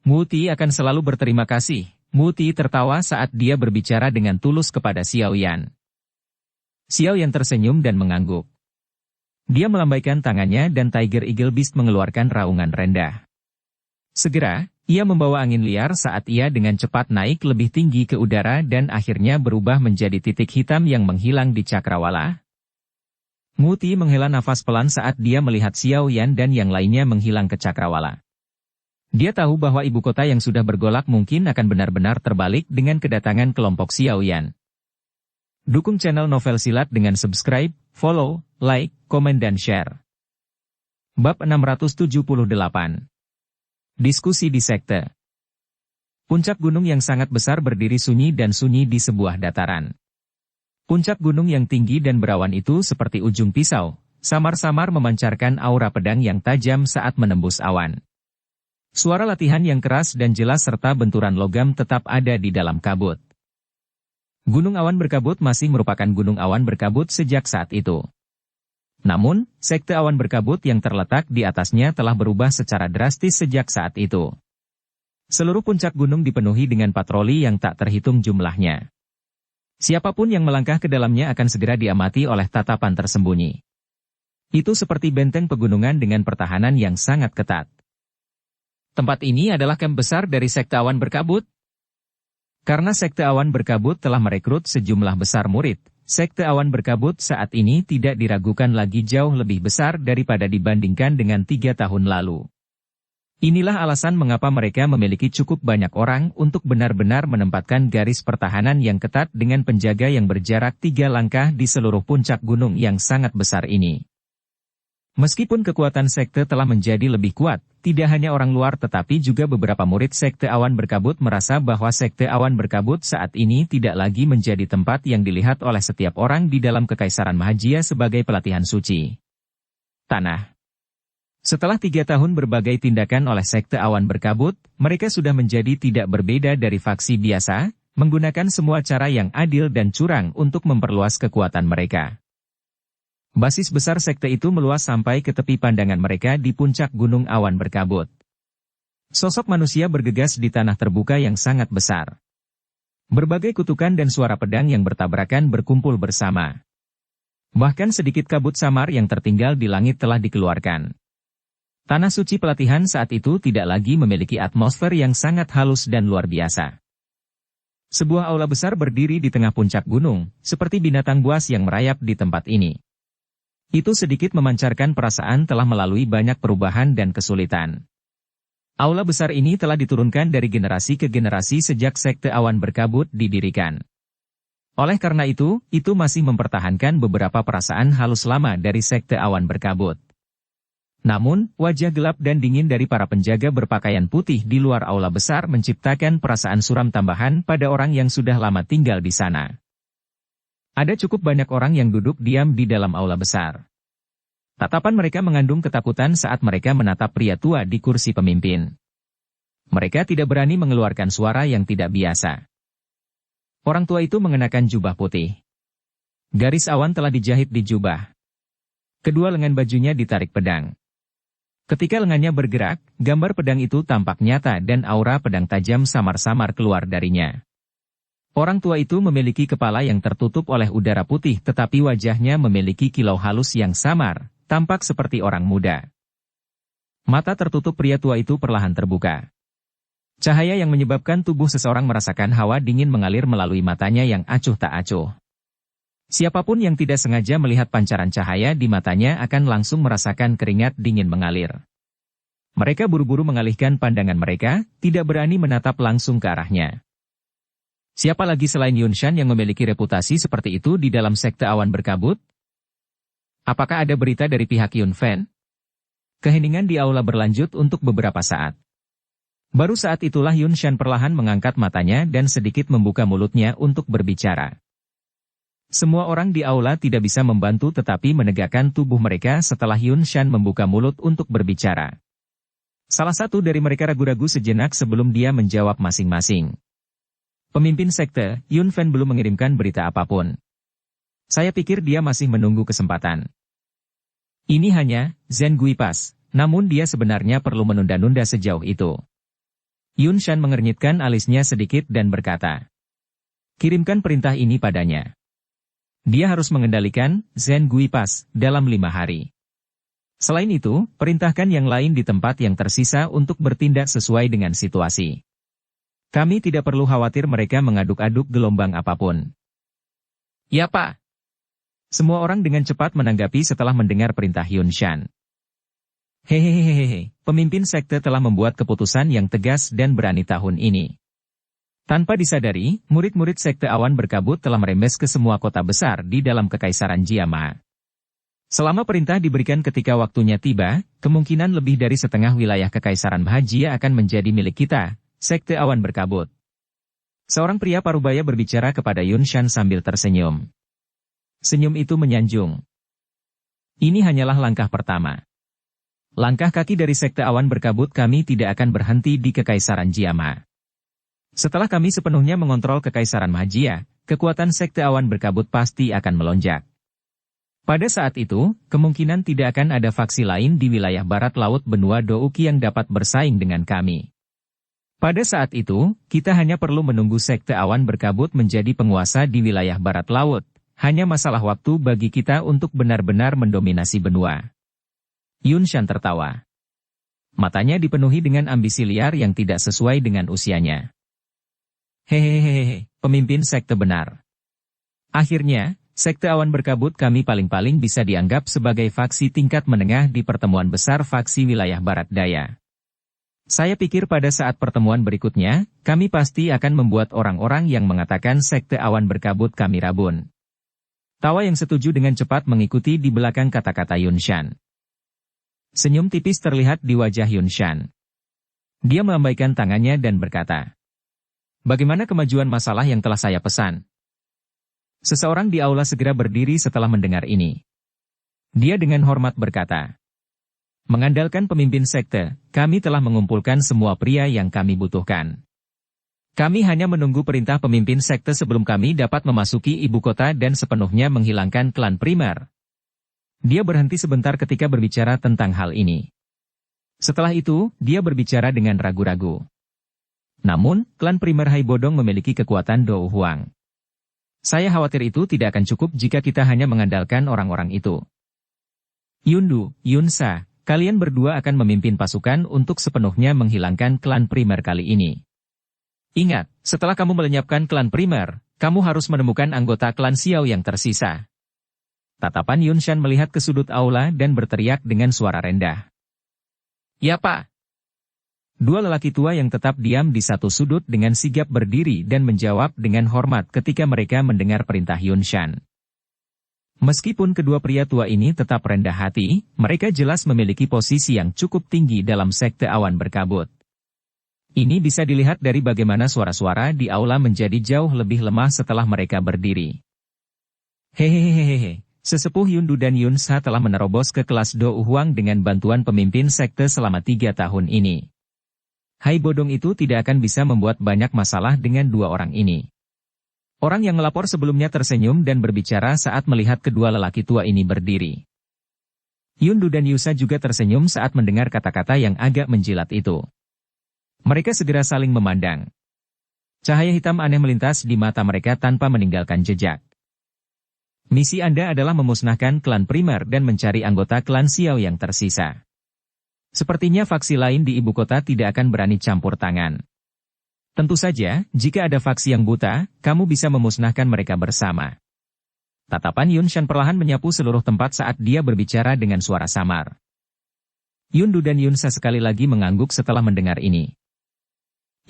Muti akan selalu berterima kasih. Muti tertawa saat dia berbicara dengan tulus kepada Xiao Yan. Xiao Yan tersenyum dan mengangguk. Dia melambaikan tangannya dan Tiger Eagle Beast mengeluarkan raungan rendah. Segera, ia membawa angin liar saat ia dengan cepat naik lebih tinggi ke udara dan akhirnya berubah menjadi titik hitam yang menghilang di cakrawala. Muti menghela nafas pelan saat dia melihat Xiao Yan dan yang lainnya menghilang ke cakrawala. Dia tahu bahwa ibu kota yang sudah bergolak mungkin akan benar-benar terbalik dengan kedatangan kelompok Xiao Yan. Dukung channel Novel Silat dengan subscribe, follow, like, komen dan share. Bab 678. Diskusi di sekte. Puncak gunung yang sangat besar berdiri sunyi dan sunyi di sebuah dataran. Puncak gunung yang tinggi dan berawan itu seperti ujung pisau, samar-samar memancarkan aura pedang yang tajam saat menembus awan. Suara latihan yang keras dan jelas serta benturan logam tetap ada di dalam kabut. Gunung awan berkabut masih merupakan gunung awan berkabut sejak saat itu. Namun, sekte awan berkabut yang terletak di atasnya telah berubah secara drastis sejak saat itu. Seluruh puncak gunung dipenuhi dengan patroli yang tak terhitung jumlahnya. Siapapun yang melangkah ke dalamnya akan segera diamati oleh tatapan tersembunyi. Itu seperti benteng pegunungan dengan pertahanan yang sangat ketat. Tempat ini adalah kamp besar dari sekte awan berkabut. Karena sekte awan berkabut telah merekrut sejumlah besar murid, sekte awan berkabut saat ini tidak diragukan lagi jauh lebih besar daripada dibandingkan dengan 3 tahun lalu. Inilah alasan mengapa mereka memiliki cukup banyak orang untuk benar-benar menempatkan garis pertahanan yang ketat dengan penjaga yang berjarak 3 langkah di seluruh puncak gunung yang sangat besar ini. Meskipun kekuatan sekte telah menjadi lebih kuat, tidak hanya orang luar tetapi juga beberapa murid sekte awan berkabut merasa bahwa sekte awan berkabut saat ini tidak lagi menjadi tempat yang dilihat oleh setiap orang di dalam Kekaisaran Mahajia sebagai pelatihan suci. Tanah. Setelah 3 tahun berbagai tindakan oleh sekte awan berkabut, mereka sudah menjadi tidak berbeda dari faksi biasa, menggunakan semua cara yang adil dan curang untuk memperluas kekuatan mereka. Basis besar sekte itu meluas sampai ke tepi pandangan mereka di puncak gunung awan berkabut. Sosok manusia bergegas di tanah terbuka yang sangat besar. Berbagai kutukan dan suara pedang yang bertabrakan berkumpul bersama. Bahkan sedikit kabut samar yang tertinggal di langit telah dikeluarkan. Tanah suci pelatihan saat itu tidak lagi memiliki atmosfer yang sangat halus dan luar biasa. Sebuah aula besar berdiri di tengah puncak gunung, seperti binatang buas yang merayap di tempat ini. Itu sedikit memancarkan perasaan telah melalui banyak perubahan dan kesulitan. Aula besar ini telah diturunkan dari generasi ke generasi sejak sekte awan berkabut didirikan. Oleh karena itu masih mempertahankan beberapa perasaan halus lama dari sekte awan berkabut. Namun, wajah gelap dan dingin dari para penjaga berpakaian putih di luar aula besar menciptakan perasaan suram tambahan pada orang yang sudah lama tinggal di sana. Ada cukup banyak orang yang duduk diam di dalam aula besar. Tatapan mereka mengandung ketakutan saat mereka menatap pria tua di kursi pemimpin. Mereka tidak berani mengeluarkan suara yang tidak biasa. Orang tua itu mengenakan jubah putih. Garis awan telah dijahit di jubah. Kedua lengan bajunya ditarik pedang. Ketika lengannya bergerak, gambar pedang itu tampak nyata dan aura pedang tajam samar-samar keluar darinya. Orang tua itu memiliki kepala yang tertutup oleh udara putih tetapi wajahnya memiliki kilau halus yang samar, tampak seperti orang muda. Mata tertutup pria tua itu perlahan terbuka. Cahaya yang menyebabkan tubuh seseorang merasakan hawa dingin mengalir melalui matanya yang acuh tak acuh. Siapapun yang tidak sengaja melihat pancaran cahaya di matanya akan langsung merasakan keringat dingin mengalir. Mereka buru-buru mengalihkan pandangan mereka, tidak berani menatap langsung ke arahnya. Siapa lagi selain Yunshan yang memiliki reputasi seperti itu di dalam sekte awan berkabut? Apakah ada berita dari pihak Yunfen? Keheningan di aula berlanjut untuk beberapa saat. Baru saat itulah Yunshan perlahan mengangkat matanya dan sedikit membuka mulutnya untuk berbicara. Semua orang di aula tidak bisa membantu tetapi menegakkan tubuh mereka setelah Yunshan membuka mulut untuk berbicara. Salah satu dari mereka ragu-ragu sejenak sebelum dia menjawab masing-masing. Pemimpin sekte, Yunfen belum mengirimkan berita apapun. Saya pikir dia masih menunggu kesempatan. Ini hanya Zhen Guipas, namun dia sebenarnya perlu menunda-nunda sejauh itu. Yunshan mengernyitkan alisnya sedikit dan berkata, kirimkan perintah ini padanya. Dia harus mengendalikan Zhen Guipas dalam 5 hari. Selain itu, perintahkan yang lain di tempat yang tersisa untuk bertindak sesuai dengan situasi. Kami tidak perlu khawatir mereka mengaduk-aduk gelombang apapun. Ya Pak. Semua orang dengan cepat menanggapi setelah mendengar perintah Yunshan. Hehehehehe, pemimpin sekte telah membuat keputusan yang tegas dan berani tahun ini. Tanpa disadari, murid-murid sekte awan berkabut telah merembes ke semua kota besar di dalam Kekaisaran Jiama. Selama perintah diberikan ketika waktunya tiba, kemungkinan lebih dari setengah wilayah Kekaisaran Bhajia akan menjadi milik kita, sekte awan berkabut. Seorang pria parubaya berbicara kepada Yunshan sambil tersenyum. Senyum itu menyanjung. Ini hanyalah langkah pertama. Langkah kaki dari sekte awan berkabut kami tidak akan berhenti di Kekaisaran Jiama. Setelah kami sepenuhnya mengontrol Kekaisaran Bhajia, kekuatan sekte awan berkabut pasti akan melonjak. Pada saat itu, kemungkinan tidak akan ada faksi lain di wilayah barat laut benua Douki yang dapat bersaing dengan kami. Pada saat itu, kita hanya perlu menunggu sekte awan berkabut menjadi penguasa di wilayah barat laut. Hanya masalah waktu bagi kita untuk benar-benar mendominasi benua. Yunshan tertawa. Matanya dipenuhi dengan ambisi liar yang tidak sesuai dengan usianya. Hehehehe, pemimpin sekte benar. Akhirnya, sekte awan berkabut kami paling-paling bisa dianggap sebagai faksi tingkat menengah di pertemuan besar faksi wilayah barat daya. Saya pikir pada saat pertemuan berikutnya, kami pasti akan membuat orang-orang yang mengatakan sekte awan berkabut kami rabun. Tawa yang setuju dengan cepat mengikuti di belakang kata-kata Yunshan. Senyum tipis terlihat di wajah Yunshan. Dia melambaikan tangannya dan berkata, bagaimana kemajuan masalah yang telah saya pesan? Seseorang di aula segera berdiri setelah mendengar ini. Dia dengan hormat berkata, mengandalkan pemimpin sekte, kami telah mengumpulkan semua pria yang kami butuhkan. Kami hanya menunggu perintah pemimpin sekte sebelum kami dapat memasuki ibu kota dan sepenuhnya menghilangkan klan primer. Dia berhenti sebentar ketika berbicara tentang hal ini. Setelah itu, dia berbicara dengan ragu-ragu. Namun, klan primer Hai Bodong memiliki kekuatan Dou Huang. Saya khawatir itu tidak akan cukup jika kita hanya mengandalkan orang-orang itu. Yundu, Yunsa, kalian berdua akan memimpin pasukan untuk sepenuhnya menghilangkan klan primer kali ini. Ingat, setelah kamu melenyapkan klan primer, kamu harus menemukan anggota klan Xiao yang tersisa. Tatapan Yunshan melihat ke sudut aula dan berteriak dengan suara rendah. Ya Pak. Dua lelaki tua yang tetap diam di satu sudut dengan sigap berdiri dan menjawab dengan hormat ketika mereka mendengar perintah Yunshan. Meskipun kedua pria tua ini tetap rendah hati, mereka jelas memiliki posisi yang cukup tinggi dalam sekte awan berkabut. Ini bisa dilihat dari bagaimana suara-suara di aula menjadi jauh lebih lemah setelah mereka berdiri. Hehehehehe. Sesepuh Yundu dan Yunsa telah menerobos ke kelas Dou Huang dengan bantuan pemimpin sekte selama 3 tahun ini. Hai Bodong itu tidak akan bisa membuat banyak masalah dengan dua orang ini. Orang yang melapor sebelumnya tersenyum dan berbicara saat melihat kedua lelaki tua ini berdiri. Yundu dan Yusa juga tersenyum saat mendengar kata-kata yang agak menjilat itu. Mereka segera saling memandang. Cahaya hitam aneh melintas di mata mereka tanpa meninggalkan jejak. Misi Anda adalah memusnahkan klan primer dan mencari anggota klan Xiao yang tersisa. Sepertinya faksi lain di ibu kota tidak akan berani campur tangan. Tentu saja, jika ada faksi yang buta, kamu bisa memusnahkan mereka bersama. Tatapan Yun Shan perlahan menyapu seluruh tempat saat dia berbicara dengan suara samar. Yun Du dan Yun Sa sekali lagi mengangguk setelah mendengar ini.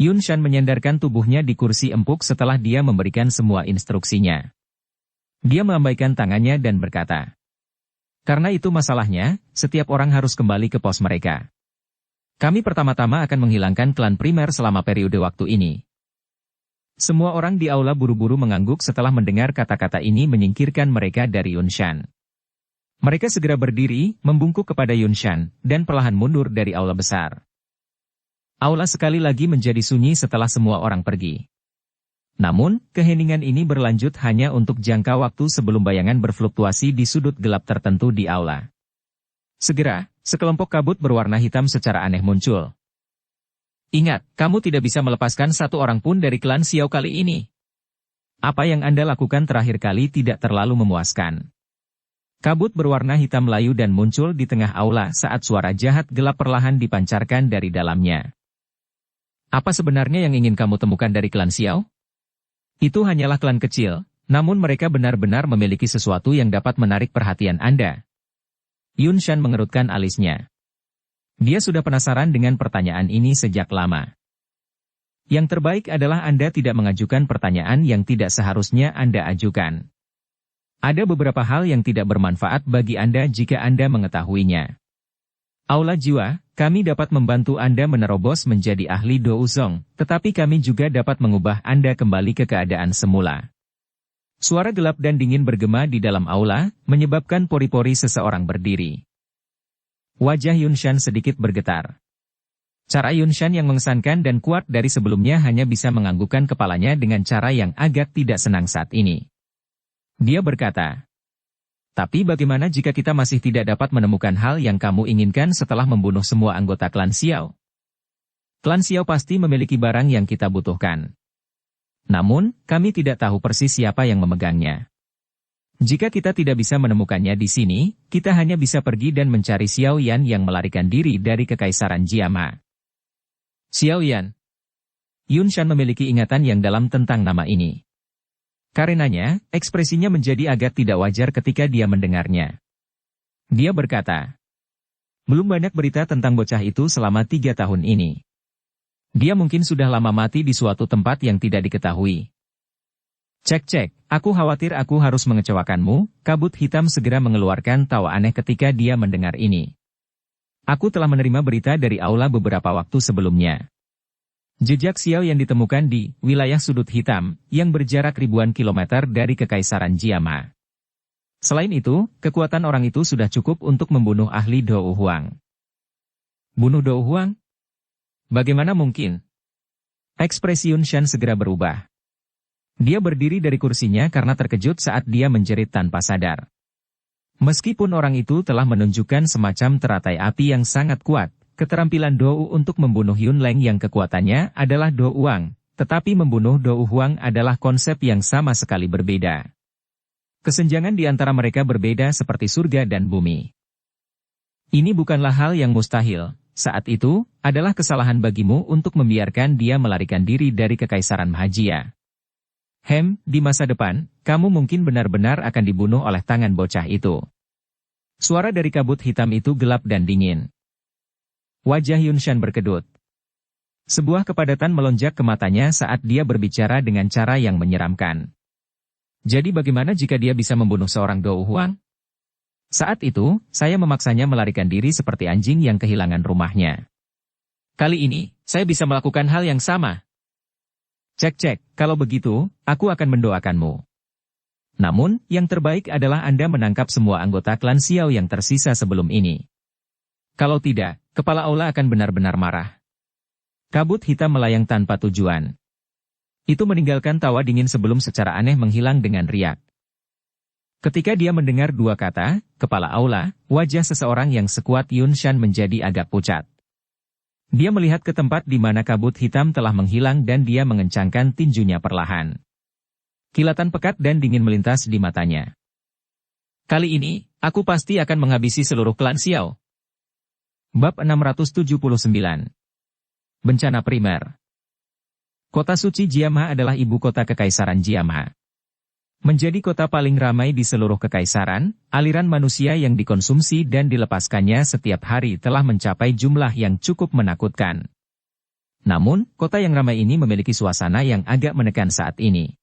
Yun Shan menyandarkan tubuhnya di kursi empuk setelah dia memberikan semua instruksinya. Dia melambaikan tangannya dan berkata, "Karena itu masalahnya, setiap orang harus kembali ke pos mereka. Kami pertama-tama akan menghilangkan klan primer selama periode waktu ini." Semua orang di aula buru-buru mengangguk setelah mendengar kata-kata ini menyingkirkan mereka dari Yun Shan. Mereka segera berdiri, membungkuk kepada Yun Shan, dan perlahan mundur dari aula besar. Aula sekali lagi menjadi sunyi setelah semua orang pergi. Namun, keheningan ini berlanjut hanya untuk jangka waktu sebelum bayangan berfluktuasi di sudut gelap tertentu di aula. Segera, sekelompok kabut berwarna hitam secara aneh muncul. "Ingat, kamu tidak bisa melepaskan satu orang pun dari klan Xiao kali ini. Apa yang Anda lakukan terakhir kali tidak terlalu memuaskan." Kabut berwarna hitam layu dan muncul di tengah aula saat suara jahat gelap perlahan dipancarkan dari dalamnya. "Apa sebenarnya yang ingin kamu temukan dari klan Xiao? Itu hanyalah klan kecil, namun mereka benar-benar memiliki sesuatu yang dapat menarik perhatian Anda." Yun Shan mengerutkan alisnya. Dia sudah penasaran dengan pertanyaan ini sejak lama. Yang terbaik adalah Anda tidak mengajukan pertanyaan yang tidak seharusnya Anda ajukan. Ada beberapa hal yang tidak bermanfaat bagi Anda jika Anda mengetahuinya. Aula jiwa, kami dapat membantu Anda menerobos menjadi ahli Douzong, tetapi kami juga dapat mengubah Anda kembali ke keadaan semula. Suara gelap dan dingin bergema di dalam aula, menyebabkan pori-pori seseorang berdiri. Wajah Yun Shan sedikit bergetar. Cara Yun Shan yang mengesankan dan kuat dari sebelumnya hanya bisa menganggukkan kepalanya dengan cara yang agak tidak senang saat ini. Dia berkata, "Tapi bagaimana jika kita masih tidak dapat menemukan hal yang kamu inginkan setelah membunuh semua anggota klan Xiao? Klan Xiao pasti memiliki barang yang kita butuhkan. Namun, kami tidak tahu persis siapa yang memegangnya. Jika kita tidak bisa menemukannya di sini, kita hanya bisa pergi dan mencari Xiao Yan yang melarikan diri dari Kekaisaran Jiama." Xiao Yan. Yun Shan memiliki ingatan yang dalam tentang nama ini. Karenanya, ekspresinya menjadi agak tidak wajar ketika dia mendengarnya. Dia berkata, "Belum banyak berita tentang bocah itu selama 3 tahun ini. Dia mungkin sudah lama mati di suatu tempat yang tidak diketahui." Cek, aku khawatir aku harus mengecewakanmu." Kabut hitam segera mengeluarkan tawa aneh ketika dia mendengar ini. "Aku telah menerima berita dari aula beberapa waktu sebelumnya. Jejak Xiao yang ditemukan di wilayah sudut hitam, yang berjarak ribuan kilometer dari Kekaisaran Jiama. Selain itu, kekuatan orang itu sudah cukup untuk membunuh ahli Dou Huang." "Bunuh Dou Huang? Bagaimana mungkin?" Ekspresi Yun Shan segera berubah. Dia berdiri dari kursinya karena terkejut saat dia menjerit tanpa sadar. Meskipun orang itu telah menunjukkan semacam teratai api yang sangat kuat, keterampilan Dou untuk membunuh Yun Leng yang kekuatannya adalah Dou Huang, tetapi membunuh Dou Huang adalah konsep yang sama sekali berbeda. Kesenjangan di antara mereka berbeda seperti surga dan bumi. Ini bukanlah hal yang mustahil. Saat itu, adalah kesalahan bagimu untuk membiarkan dia melarikan diri dari Kekaisaran Mahajia. Di masa depan, kamu mungkin benar-benar akan dibunuh oleh tangan bocah itu." Suara dari kabut hitam itu gelap dan dingin. Wajah Yun Shan berkedut. Sebuah kepadatan melonjak ke matanya saat dia berbicara dengan cara yang menyeramkan. "Jadi bagaimana jika dia bisa membunuh seorang Dou Huang? Saat itu, saya memaksanya melarikan diri seperti anjing yang kehilangan rumahnya. Kali ini, saya bisa melakukan hal yang sama." Cek, kalau begitu, aku akan mendoakanmu. Namun, yang terbaik adalah Anda menangkap semua anggota klan Xiao yang tersisa sebelum ini. Kalau tidak, kepala aula akan benar-benar marah. Kabut hitam melayang tanpa tujuan. Itu meninggalkan tawa dingin sebelum secara aneh menghilang dengan riak. Ketika dia mendengar dua kata, kepala aula, wajah seseorang yang sekuat Yun Shan menjadi agak pucat. Dia melihat ke tempat di mana kabut hitam telah menghilang dan dia mengencangkan tinjunya perlahan. Kilatan pekat dan dingin melintas di matanya. "Kali ini, aku pasti akan menghabisi seluruh klan Xiao." Bab 679. Bencana primer. Kota suci Jiama adalah ibu kota Kekaisaran Jiama. Menjadi kota paling ramai di seluruh kekaisaran, aliran manusia yang dikonsumsi dan dilepaskannya setiap hari telah mencapai jumlah yang cukup menakutkan. Namun, kota yang ramai ini memiliki suasana yang agak menekan saat ini.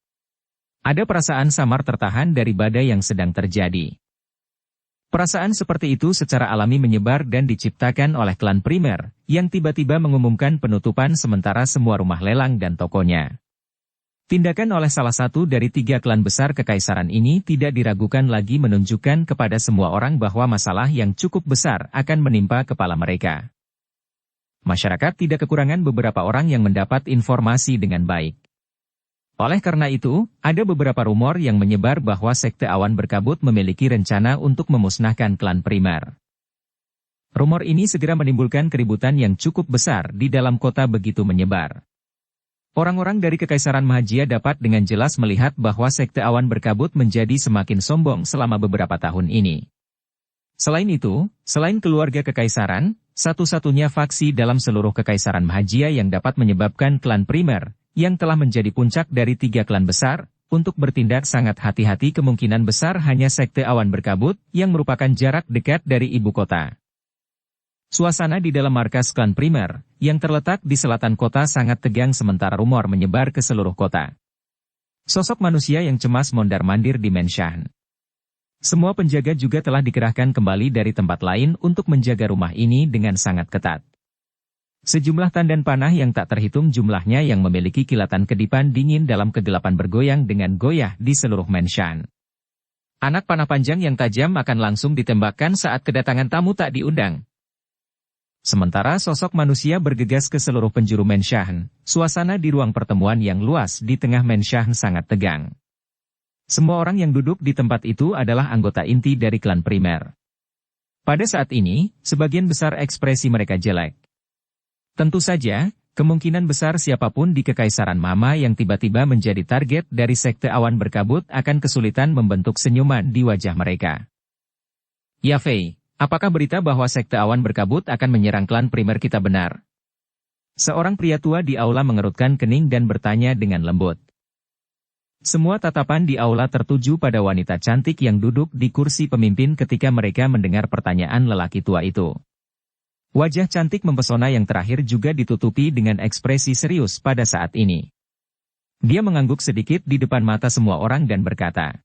Ada perasaan samar tertahan dari badai yang sedang terjadi. Perasaan seperti itu secara alami menyebar dan diciptakan oleh klan primer, yang tiba-tiba mengumumkan penutupan sementara semua rumah lelang dan tokonya. Tindakan oleh salah satu dari 3 klan besar kekaisaran ini tidak diragukan lagi menunjukkan kepada semua orang bahwa masalah yang cukup besar akan menimpa kepala mereka. Masyarakat tidak kekurangan beberapa orang yang mendapat informasi dengan baik. Oleh karena itu, ada beberapa rumor yang menyebar bahwa Sekte Awan Berkabut memiliki rencana untuk memusnahkan klan primer. Rumor ini segera menimbulkan keributan yang cukup besar di dalam kota begitu menyebar. Orang-orang dari Kekaisaran Mahajia dapat dengan jelas melihat bahwa Sekte Awan Berkabut menjadi semakin sombong selama beberapa tahun ini. Selain itu, selain keluarga Kekaisaran, satu-satunya faksi dalam seluruh Kekaisaran Mahajia yang dapat menyebabkan klan primer, yang telah menjadi puncak dari 3 klan besar, untuk bertindak sangat hati-hati kemungkinan besar hanya Sekte Awan Berkabut, yang merupakan jarak dekat dari ibu kota. Suasana di dalam markas klan primer, yang terletak di selatan kota sangat tegang sementara rumor menyebar ke seluruh kota. Sosok manusia yang cemas mondar-mandir di Menshan. Semua penjaga juga telah dikerahkan kembali dari tempat lain untuk menjaga rumah ini dengan sangat ketat. Sejumlah tandan panah yang tak terhitung jumlahnya yang memiliki kilatan kedipan dingin dalam kegelapan bergoyang dengan goyah di seluruh Menshan. Anak panah panjang yang tajam akan langsung ditembakkan saat kedatangan tamu tak diundang. Sementara sosok manusia bergegas ke seluruh penjuru Menshan, suasana di ruang pertemuan yang luas di tengah Menshan sangat tegang. Semua orang yang duduk di tempat itu adalah anggota inti dari klan primer. Pada saat ini, sebagian besar ekspresi mereka jelek. Tentu saja, kemungkinan besar siapapun di Kekaisaran Mama yang tiba-tiba menjadi target dari Sekte Awan Berkabut akan kesulitan membentuk senyuman di wajah mereka. Ya Fei, apakah berita bahwa Sekte Awan Berkabut akan menyerang klan primer kita benar? Seorang pria tua di aula mengerutkan kening dan bertanya dengan lembut. Semua tatapan di aula tertuju pada wanita cantik yang duduk di kursi pemimpin ketika mereka mendengar pertanyaan lelaki tua itu. Wajah cantik mempesona yang terakhir juga ditutupi dengan ekspresi serius pada saat ini. Dia mengangguk sedikit di depan mata semua orang dan berkata,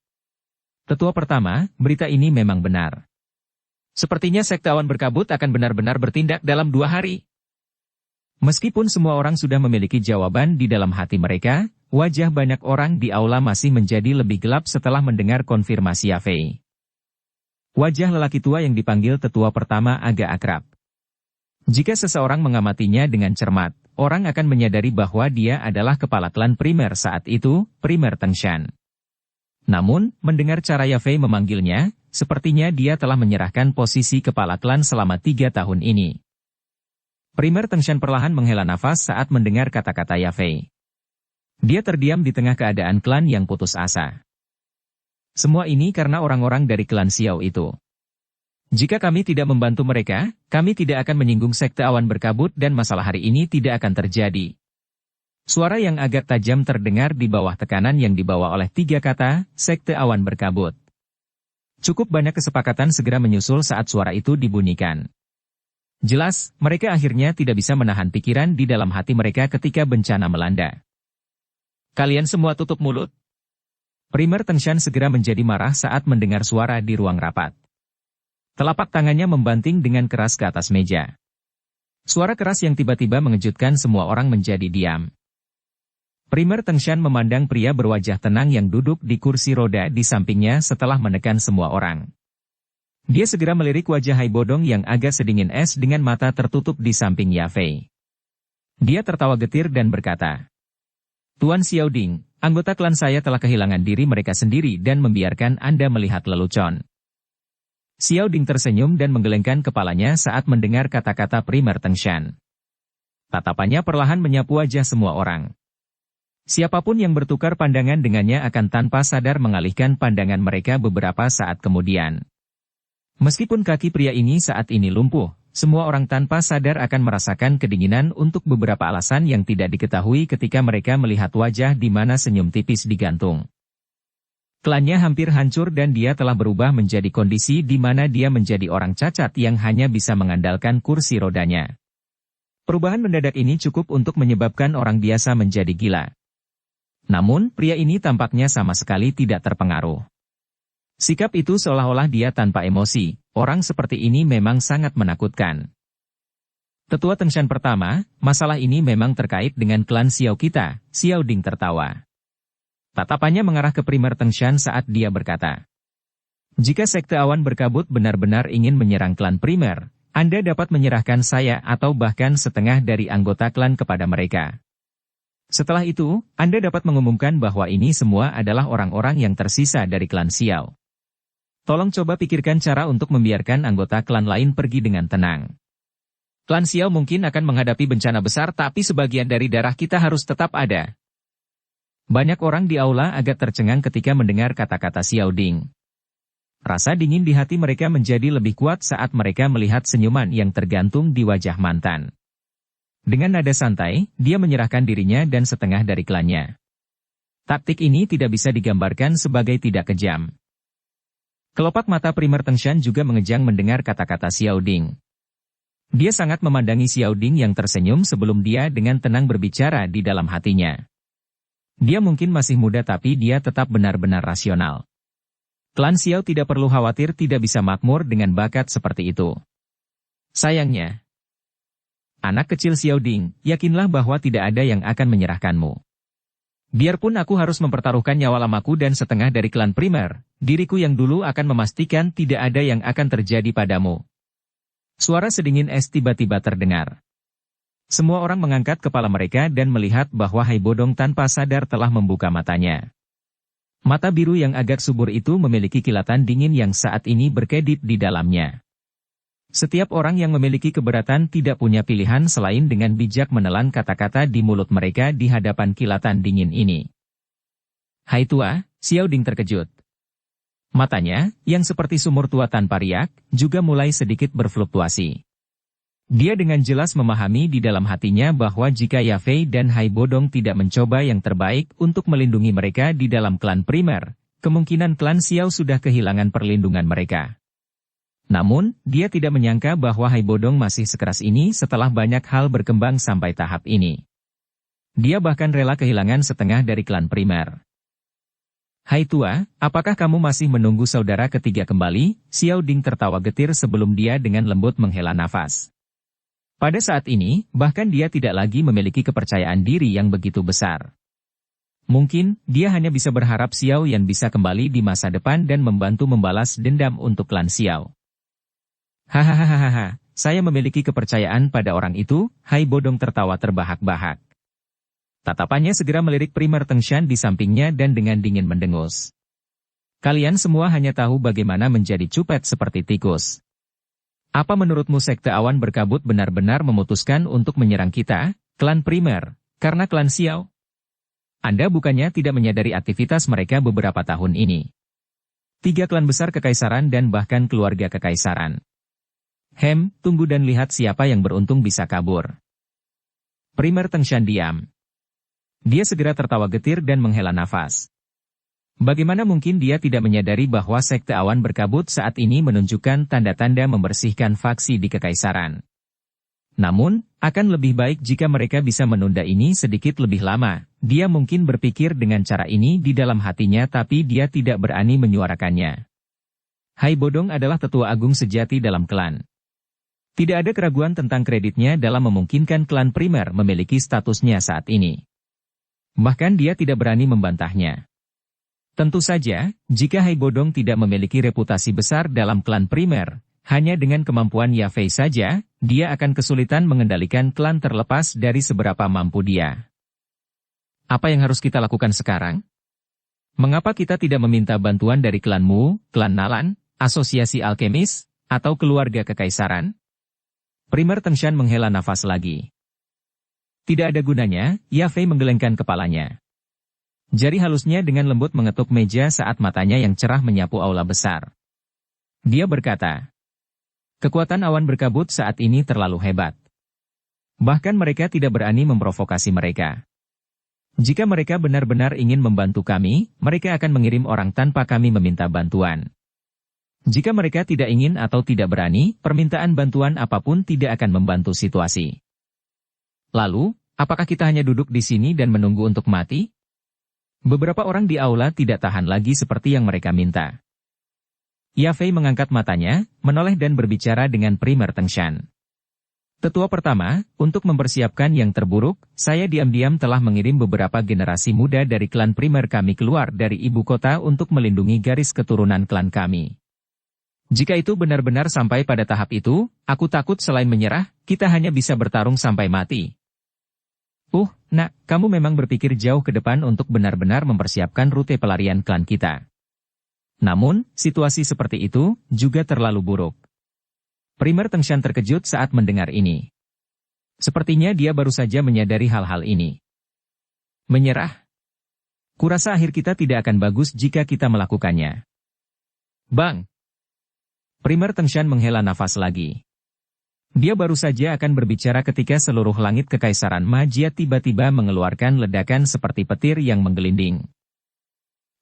"Tetua pertama, berita ini memang benar. Sepertinya Sekte Awan Berkabut akan benar-benar bertindak dalam 2 hari." Meskipun semua orang sudah memiliki jawaban di dalam hati mereka, wajah banyak orang di aula masih menjadi lebih gelap setelah mendengar konfirmasi Yafei. Wajah lelaki tua yang dipanggil tetua pertama agak akrab. Jika seseorang mengamatinya dengan cermat, orang akan menyadari bahwa dia adalah kepala klan primer saat itu, Primer Tengshan. Namun, mendengar cara Yafei memanggilnya, sepertinya dia telah menyerahkan posisi kepala klan selama 3 tahun ini. Primer Tengshan perlahan menghela nafas saat mendengar kata-kata Yafei. Dia terdiam di tengah keadaan klan yang putus asa. Semua ini karena orang-orang dari klan Xiao itu. Jika kami tidak membantu mereka, kami tidak akan menyinggung Sekte Awan Berkabut dan masalah hari ini tidak akan terjadi. Suara yang agak tajam terdengar di bawah tekanan yang dibawa oleh 3 kata, Sekte Awan Berkabut. Cukup banyak kesepakatan segera menyusul saat suara itu dibunyikan. Jelas, mereka akhirnya tidak bisa menahan pikiran di dalam hati mereka ketika bencana melanda. "Kalian semua tutup mulut." Primer Tengshan segera menjadi marah saat mendengar suara di ruang rapat. Telapak tangannya membanting dengan keras ke atas meja. Suara keras yang tiba-tiba mengejutkan semua orang menjadi diam. Primer Tengshan memandang pria berwajah tenang yang duduk di kursi roda di sampingnya setelah menekan semua orang. Dia segera melirik wajah Hai Bodong yang agak sedingin es dengan mata tertutup di samping Yafei. Dia tertawa getir dan berkata, "Tuan Xiaoding, anggota klan saya telah kehilangan diri mereka sendiri dan membiarkan Anda melihat lelucon." Xiaoding tersenyum dan menggelengkan kepalanya saat mendengar kata-kata Primer Tengshan. Tatapannya perlahan menyapu wajah semua orang. Siapapun yang bertukar pandangan dengannya akan tanpa sadar mengalihkan pandangan mereka beberapa saat kemudian. Meskipun kaki pria ini saat ini lumpuh, semua orang tanpa sadar akan merasakan kedinginan untuk beberapa alasan yang tidak diketahui ketika mereka melihat wajah di mana senyum tipis digantung. Klannya hampir hancur dan dia telah berubah menjadi kondisi di mana dia menjadi orang cacat yang hanya bisa mengandalkan kursi rodanya. Perubahan mendadak ini cukup untuk menyebabkan orang biasa menjadi gila. Namun, pria ini tampaknya sama sekali tidak terpengaruh. Sikap itu seolah-olah dia tanpa emosi. Orang seperti ini memang sangat menakutkan. Tetua Tengshan pertama, masalah ini memang terkait dengan klan Xiao kita, Xiao Ding tertawa. Tatapannya mengarah ke primer Tengshan saat dia berkata, jika Sekte Awan Berkabut benar-benar ingin menyerang klan primer, Anda dapat menyerahkan saya atau bahkan setengah dari anggota klan kepada mereka. Setelah itu, Anda dapat mengumumkan bahwa ini semua adalah orang-orang yang tersisa dari klan Xiao. Tolong coba pikirkan cara untuk membiarkan anggota klan lain pergi dengan tenang. Klan Xiao mungkin akan menghadapi bencana besar tapi sebagian dari darah kita harus tetap ada. Banyak orang di aula agak tercengang ketika mendengar kata-kata Xiao Ding. Rasa dingin di hati mereka menjadi lebih kuat saat mereka melihat senyuman yang tergantung di wajah mantan. Dengan nada santai, dia menyerahkan dirinya dan setengah dari klannya. Taktik ini tidak bisa digambarkan sebagai tidak kejam. Kelopak mata primer Tengshan juga mengejang mendengar kata-kata Xiao Ding. Dia sangat memandangi Xiao Ding yang tersenyum sebelum dia dengan tenang berbicara di dalam hatinya. Dia mungkin masih muda tapi dia tetap benar-benar rasional. Klan Xiao tidak perlu khawatir tidak bisa makmur dengan bakat seperti itu. Sayangnya, anak kecil Xiao Ding, yakinlah bahwa tidak ada yang akan menyerahkanmu. Biarpun aku harus mempertaruhkan nyawa lamaku dan setengah dari klan primer, diriku yang dulu akan memastikan tidak ada yang akan terjadi padamu. Suara sedingin es tiba-tiba terdengar. Semua orang mengangkat kepala mereka dan melihat bahwa Hai Bodong tanpa sadar telah membuka matanya. Mata biru yang agak subur itu memiliki kilatan dingin yang saat ini berkedip di dalamnya. Setiap orang yang memiliki keberatan tidak punya pilihan selain dengan bijak menelan kata-kata di mulut mereka di hadapan kilatan dingin ini. Hai tua, Xiao Ding terkejut. Matanya, yang seperti sumur tua tanpa riak, juga mulai sedikit berfluktuasi. Dia dengan jelas memahami di dalam hatinya bahwa jika Yafei dan Hai Bodong tidak mencoba yang terbaik untuk melindungi mereka di dalam klan primer, kemungkinan klan Xiao sudah kehilangan perlindungan mereka. Namun, dia tidak menyangka bahwa Hai Bodong masih sekeras ini setelah banyak hal berkembang sampai tahap ini. Dia bahkan rela kehilangan setengah dari klan primer. Hai tua, apakah kamu masih menunggu saudara ketiga kembali? Xiao Ding tertawa getir sebelum dia dengan lembut menghela nafas. Pada saat ini, bahkan dia tidak lagi memiliki kepercayaan diri yang begitu besar. Mungkin, dia hanya bisa berharap Xiao Yan bisa kembali di masa depan dan membantu membalas dendam untuk klan Xiao. Hahaha, saya memiliki kepercayaan pada orang itu, Hai Bodong tertawa terbahak-bahak. Tatapannya segera melirik primer Tengshan di sampingnya dan dengan dingin mendengus. Kalian semua hanya tahu bagaimana menjadi cupet seperti tikus. Apa menurutmu Sekte Awan Berkabut benar-benar memutuskan untuk menyerang kita, klan primer, karena klan Xiao? Anda bukannya tidak menyadari aktivitas mereka beberapa tahun ini. 3 klan besar kekaisaran dan bahkan keluarga kekaisaran. Tunggu dan lihat siapa yang beruntung bisa kabur. Primer Tengshan diam. Dia segera tertawa getir dan menghela nafas. Bagaimana mungkin dia tidak menyadari bahwa Sekte Awan Berkabut saat ini menunjukkan tanda-tanda membersihkan faksi di kekaisaran. Namun, akan lebih baik jika mereka bisa menunda ini sedikit lebih lama. Dia mungkin berpikir dengan cara ini di dalam hatinya tapi dia tidak berani menyuarakannya. Hai Bodong adalah tetua agung sejati dalam klan. Tidak ada keraguan tentang kreditnya dalam memungkinkan klan primer memiliki statusnya saat ini. Bahkan dia tidak berani membantahnya. Tentu saja, jika Hai Bodong tidak memiliki reputasi besar dalam klan primer, hanya dengan kemampuan Yafei saja, dia akan kesulitan mengendalikan klan terlepas dari seberapa mampu dia. Apa yang harus kita lakukan sekarang? Mengapa kita tidak meminta bantuan dari klanmu, klan Nalan, asosiasi alkemis, atau keluarga kekaisaran? Primer Tengshan menghela nafas lagi. Tidak ada gunanya, Yafei menggelengkan kepalanya. Jari halusnya dengan lembut mengetuk meja saat matanya yang cerah menyapu aula besar. Dia berkata, Kekuatan awan berkabut saat ini terlalu hebat. Bahkan mereka tidak berani memprovokasi mereka. Jika mereka benar-benar ingin membantu kami, mereka akan mengirim orang tanpa kami meminta bantuan. Jika mereka tidak ingin atau tidak berani, permintaan bantuan apapun tidak akan membantu situasi. Lalu, apakah kita hanya duduk di sini dan menunggu untuk mati? Beberapa orang di aula tidak tahan lagi seperti yang mereka minta. Yafei mengangkat matanya, menoleh dan berbicara dengan Primer Tengshan. Tetua pertama, untuk mempersiapkan yang terburuk, saya diam-diam telah mengirim beberapa generasi muda dari klan primer kami keluar dari ibu kota untuk melindungi garis keturunan klan kami. Jika itu benar-benar sampai pada tahap itu, aku takut selain menyerah, kita hanya bisa bertarung sampai mati. Nak, kamu memang berpikir jauh ke depan untuk benar-benar mempersiapkan rute pelarian klan kita. Namun, situasi seperti itu juga terlalu buruk. Primer Tengshan terkejut saat mendengar ini. Sepertinya dia baru saja menyadari hal-hal ini. Menyerah? Kurasa akhir kita tidak akan bagus jika kita melakukannya. Bang! Primer Tengshan menghela nafas lagi. Dia baru saja akan berbicara ketika seluruh langit kekaisaran Majia tiba-tiba mengeluarkan ledakan seperti petir yang menggelinding.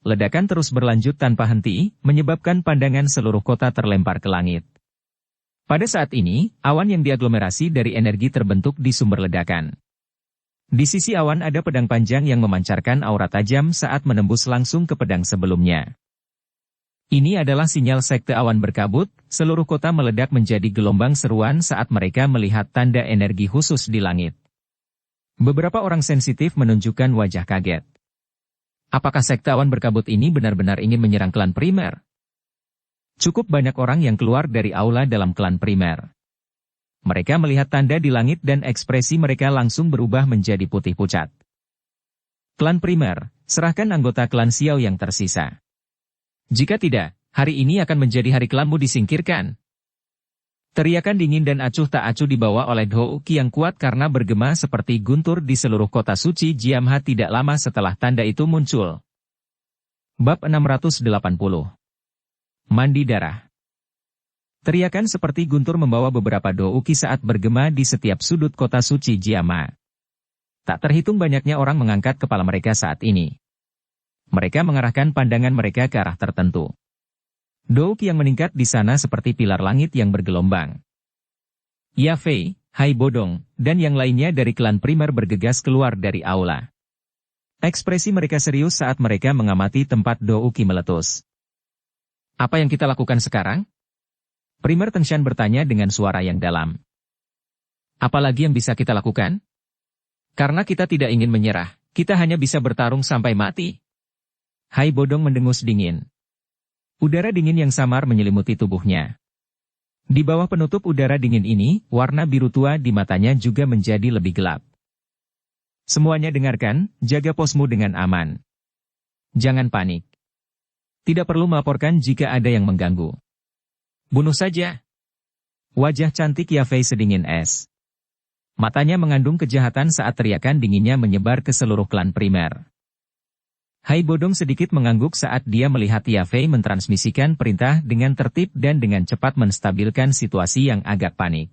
Ledakan terus berlanjut tanpa henti, menyebabkan pandangan seluruh kota terlempar ke langit. Pada saat ini, awan yang diaglomerasi dari energi terbentuk di sumber ledakan. Di sisi awan ada pedang panjang yang memancarkan aura tajam saat menembus langsung ke pedang sebelumnya. Ini adalah sinyal sekte awan berkabut, seluruh kota meledak menjadi gelombang seruan saat mereka melihat tanda energi khusus di langit. Beberapa orang sensitif menunjukkan wajah kaget. Apakah sekte awan berkabut ini benar-benar ingin menyerang klan primer? Cukup banyak orang yang keluar dari aula dalam klan primer. Mereka melihat tanda di langit dan ekspresi mereka langsung berubah menjadi putih pucat. Klan primer, serahkan anggota klan Xiao yang tersisa. Jika tidak, hari ini akan menjadi hari klanmu disingkirkan. Teriakan dingin dan acuh tak acuh dibawa oleh Houki yang kuat karena bergema seperti guntur di seluruh kota suci Jiamha tidak lama setelah tanda itu muncul. Bab 680. Mandi darah. Teriakan seperti guntur membawa beberapa Houki saat bergema di setiap sudut kota suci Jiamha. Tak terhitung banyaknya orang mengangkat kepala mereka saat ini. Mereka mengarahkan pandangan mereka ke arah tertentu. Houki yang meningkat di sana seperti pilar langit yang bergelombang. Yafei, Hai Bodong, dan yang lainnya dari klan primer bergegas keluar dari aula. Ekspresi mereka serius saat mereka mengamati tempat Houki meletus. Apa yang kita lakukan sekarang? Primer Tengshan bertanya dengan suara yang dalam. Apalagi yang bisa kita lakukan? Karena kita tidak ingin menyerah, kita hanya bisa bertarung sampai mati. Hai Bodong mendengus dingin. Udara dingin yang samar menyelimuti tubuhnya. Di bawah penutup udara dingin ini, warna biru tua di matanya juga menjadi lebih gelap. Semuanya dengarkan, jaga posmu dengan aman. Jangan panik. Tidak perlu melaporkan jika ada yang mengganggu. Bunuh saja. Wajah cantik Yafei sedingin es. Matanya mengandung kejahatan saat teriakan dinginnya menyebar ke seluruh klan primer. Hai Bodong sedikit mengangguk saat dia melihat Yafei mentransmisikan perintah dengan tertib dan dengan cepat menstabilkan situasi yang agak panik.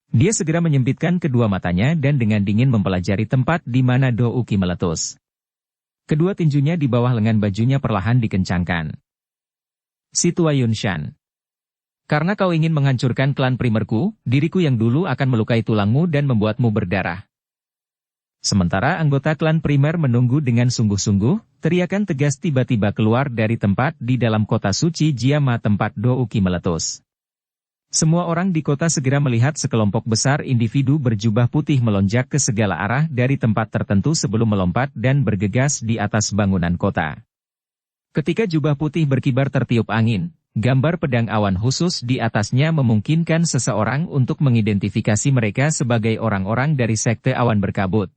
Dia segera menyempitkan kedua matanya dan dengan dingin mempelajari tempat di mana Houki meletus. Kedua tinjunya di bawah lengan bajunya perlahan dikencangkan. Situa Yunshan. Karena kau ingin menghancurkan klan primerku, diriku yang dulu akan melukai tulangmu dan membuatmu berdarah. Sementara anggota klan primer menunggu dengan sungguh-sungguh, teriakan tegas tiba-tiba keluar dari tempat di dalam kota suci Jiamha tempat Houki meletus. Semua orang di kota segera melihat sekelompok besar individu berjubah putih melonjak ke segala arah dari tempat tertentu sebelum melompat dan bergegas di atas bangunan kota. Ketika jubah putih berkibar tertiup angin, gambar pedang awan khusus di atasnya memungkinkan seseorang untuk mengidentifikasi mereka sebagai orang-orang dari sekte awan berkabut.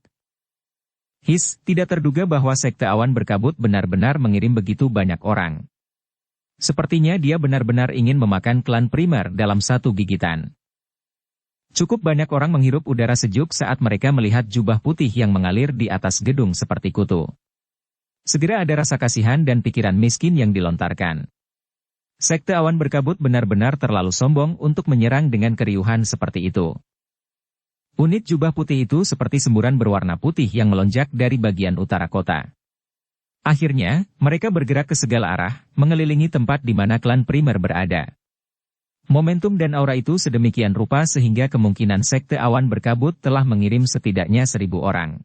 Tidak terduga bahwa sekte awan berkabut benar-benar mengirim begitu banyak orang. Sepertinya dia benar-benar ingin memakan klan primer dalam satu gigitan. Cukup banyak orang menghirup udara sejuk saat mereka melihat jubah putih yang mengalir di atas gedung seperti kutu. Segera ada rasa kasihan dan pikiran miskin yang dilontarkan. Sekte awan berkabut benar-benar terlalu sombong untuk menyerang dengan keriuhan seperti itu. Unit jubah putih itu seperti semburan berwarna putih yang melonjak dari bagian utara kota. Akhirnya, mereka bergerak ke segala arah, mengelilingi tempat di mana klan primer berada. Momentum dan aura itu sedemikian rupa sehingga kemungkinan sekte awan berkabut telah mengirim setidaknya 1.000 orang.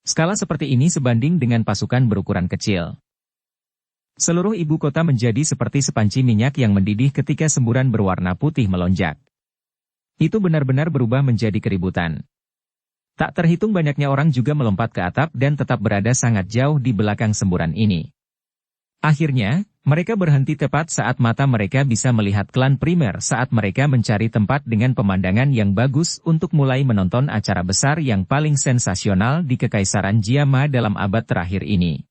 Skala seperti ini sebanding dengan pasukan berukuran kecil. Seluruh ibu kota menjadi seperti sepanci minyak yang mendidih ketika semburan berwarna putih melonjak. Itu benar-benar berubah menjadi keributan. Tak terhitung banyaknya orang juga melompat ke atap dan tetap berada sangat jauh di belakang semburan ini. Akhirnya, mereka berhenti tepat saat mata mereka bisa melihat klan primer saat mereka mencari tempat dengan pemandangan yang bagus untuk mulai menonton acara besar yang paling sensasional di Kekaisaran Jiama dalam abad terakhir ini.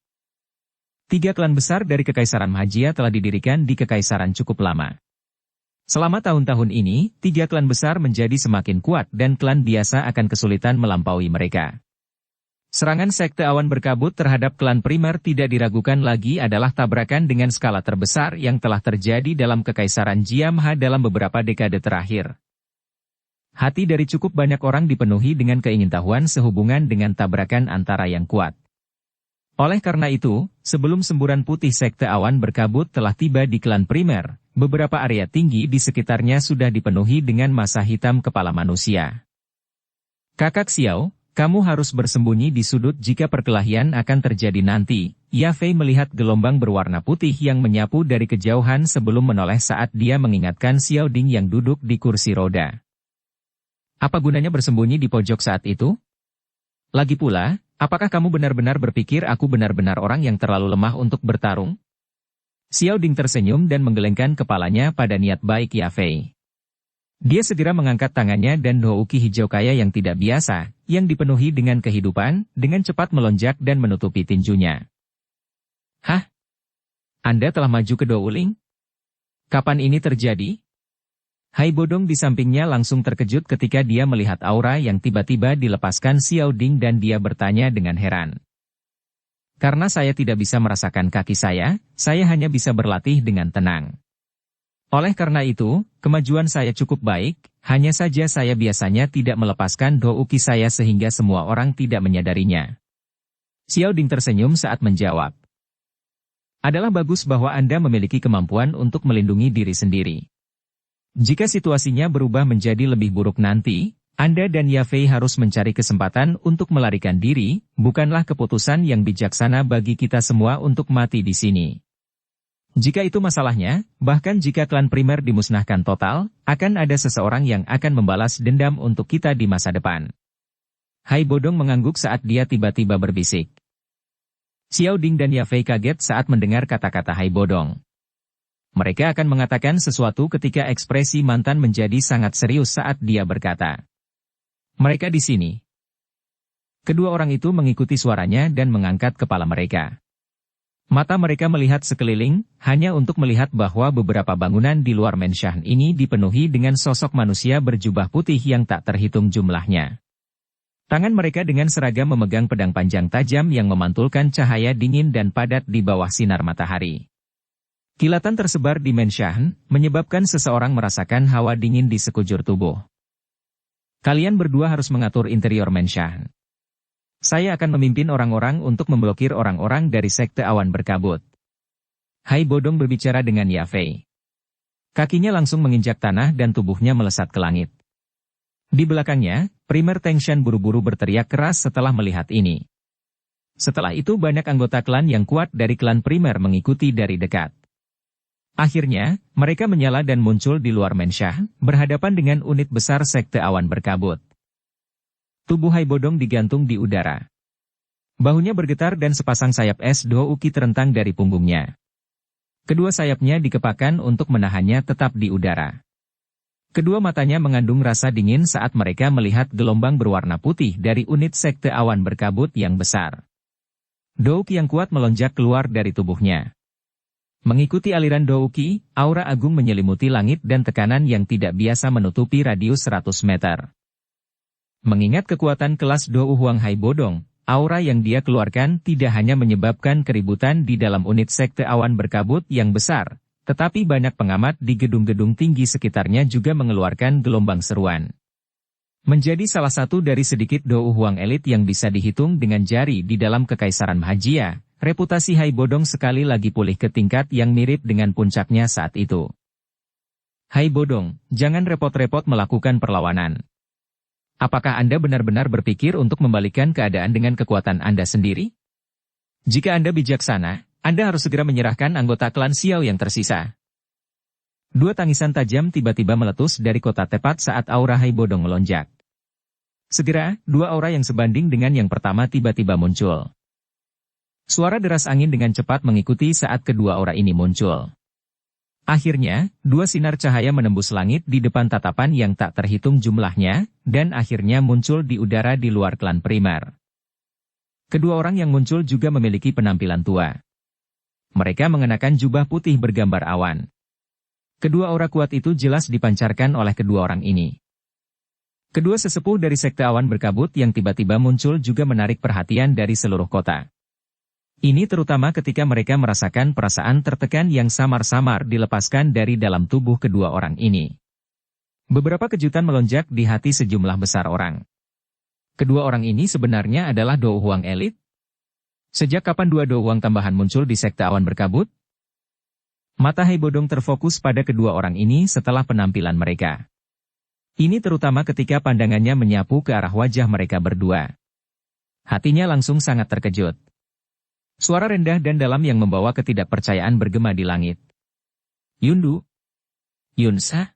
3 klan besar dari Kekaisaran Mahajia telah didirikan di Kekaisaran cukup lama. Selama tahun-tahun ini, 3 klan besar menjadi semakin kuat dan klan biasa akan kesulitan melampaui mereka. Serangan sekte awan berkabut terhadap klan primer tidak diragukan lagi adalah tabrakan dengan skala terbesar yang telah terjadi dalam Kekaisaran Jiamha dalam beberapa dekade terakhir. Hati dari cukup banyak orang dipenuhi dengan keingintahuan sehubungan dengan tabrakan antara yang kuat. Oleh karena itu, sebelum semburan putih sekte awan berkabut telah tiba di klan primer, beberapa area tinggi di sekitarnya sudah dipenuhi dengan massa hitam kepala manusia. Kakak Xiao, kamu harus bersembunyi di sudut jika perkelahian akan terjadi nanti. Yafei melihat gelombang berwarna putih yang menyapu dari kejauhan sebelum menoleh saat dia mengingatkan Xiao Ding yang duduk di kursi roda. Apa gunanya bersembunyi di pojok saat itu? Lagi pula, apakah kamu benar-benar berpikir aku benar-benar orang yang terlalu lemah untuk bertarung? Xiao Ding tersenyum dan menggelengkan kepalanya pada niat baik Yafei. Dia segera mengangkat tangannya dan douki hijau kaya yang tidak biasa, yang dipenuhi dengan kehidupan, dengan cepat melonjak dan menutupi tinjunya. Hah? Anda telah maju ke Douling? Kapan ini terjadi? Hai Bodong di sampingnya langsung terkejut ketika dia melihat aura yang tiba-tiba dilepaskan Xiao Ding dan dia bertanya dengan heran. Karena saya tidak bisa merasakan kaki saya hanya bisa berlatih dengan tenang. Oleh karena itu, kemajuan saya cukup baik, hanya saja saya biasanya tidak melepaskan douki saya sehingga semua orang tidak menyadarinya. Xiao Ding tersenyum saat menjawab. Adalah bagus bahwa Anda memiliki kemampuan untuk melindungi diri sendiri. Jika situasinya berubah menjadi lebih buruk nanti, Anda dan Yafei harus mencari kesempatan untuk melarikan diri, bukanlah keputusan yang bijaksana bagi kita semua untuk mati di sini. Jika itu masalahnya, bahkan jika klan primer dimusnahkan total, akan ada seseorang yang akan membalas dendam untuk kita di masa depan. Hai Bodong mengangguk saat dia tiba-tiba berbisik. Xiao Ding dan Yafei kaget saat mendengar kata-kata Hai Bodong. Mereka akan mengatakan sesuatu ketika ekspresi mantan menjadi sangat serius saat dia berkata. Mereka di sini. Kedua orang itu mengikuti suaranya dan mengangkat kepala mereka. Mata mereka melihat sekeliling, hanya untuk melihat bahwa beberapa bangunan di luar Menshan ini dipenuhi dengan sosok manusia berjubah putih yang tak terhitung jumlahnya. Tangan mereka dengan seragam memegang pedang panjang tajam yang memantulkan cahaya dingin dan padat di bawah sinar matahari. Kilatan tersebar di Menshan, menyebabkan seseorang merasakan hawa dingin di sekujur tubuh. Kalian berdua harus mengatur interior Menshan. Saya akan memimpin orang-orang untuk memblokir orang-orang dari sekte awan berkabut. Hai Bodong berbicara dengan Yafei. Kakinya langsung menginjak tanah dan tubuhnya melesat ke langit. Di belakangnya, Primer Tengshan buru-buru berteriak keras setelah melihat ini. Setelah itu banyak anggota klan yang kuat dari klan Primer mengikuti dari dekat. Akhirnya, mereka menyala dan muncul di luar Menshan, berhadapan dengan unit besar sekte awan berkabut. Tubuh Hai Bodong digantung di udara. Bahunya bergetar dan sepasang sayap es douki terentang dari punggungnya. Kedua sayapnya dikepakkan untuk menahannya tetap di udara. Kedua matanya mengandung rasa dingin saat mereka melihat gelombang berwarna putih dari unit sekte awan berkabut yang besar. Douki yang kuat melonjak keluar dari tubuhnya. Mengikuti aliran douki, aura agung menyelimuti langit dan tekanan yang tidak biasa menutupi radius 100 meter. Mengingat kekuatan kelas Dou Huang Hai Bodong, aura yang dia keluarkan tidak hanya menyebabkan keributan di dalam unit sekte awan berkabut yang besar, Tetapi banyak pengamat di gedung-gedung tinggi sekitarnya juga mengeluarkan gelombang seruan. Menjadi salah satu dari sedikit Dou Huang elit yang bisa dihitung dengan jari di dalam Kekaisaran Mahajia, reputasi Hai Bodong sekali lagi pulih ke tingkat yang mirip dengan puncaknya saat itu. Hai Bodong, jangan repot-repot melakukan perlawanan. Apakah Anda benar-benar berpikir untuk membalikan keadaan dengan kekuatan Anda sendiri? Jika Anda bijaksana, Anda harus segera menyerahkan anggota klan Xiao yang tersisa. Dua tangisan tajam tiba-tiba meletus dari kota tepat saat aura Hai Bodong melonjak. Segera, dua aura yang sebanding dengan yang pertama tiba-tiba muncul. Suara deras angin dengan cepat mengikuti saat kedua aura ini muncul. Akhirnya, dua sinar cahaya menembus langit di depan tatapan yang tak terhitung jumlahnya, dan akhirnya muncul di udara di luar klan primer. Kedua orang yang muncul juga memiliki penampilan tua. Mereka mengenakan jubah putih bergambar awan. Kedua aura kuat itu jelas dipancarkan oleh kedua orang ini. Kedua sesepuh dari sekte awan berkabut yang tiba-tiba muncul juga menarik perhatian dari seluruh kota. Ini terutama ketika mereka merasakan perasaan tertekan yang samar-samar dilepaskan dari dalam tubuh kedua orang ini. Beberapa kejutan melonjak di hati sejumlah besar orang. Kedua orang ini sebenarnya adalah Dou Huang elit? Sejak kapan dua Dou Huang tambahan muncul di sekte awan berkabut? Mata Hai Bodong terfokus pada kedua orang ini setelah penampilan mereka. Ini terutama ketika pandangannya menyapu ke arah wajah mereka berdua. Hatinya langsung sangat terkejut. Suara rendah dan dalam yang membawa ketidakpercayaan bergema di langit. Yundu? Yunsa?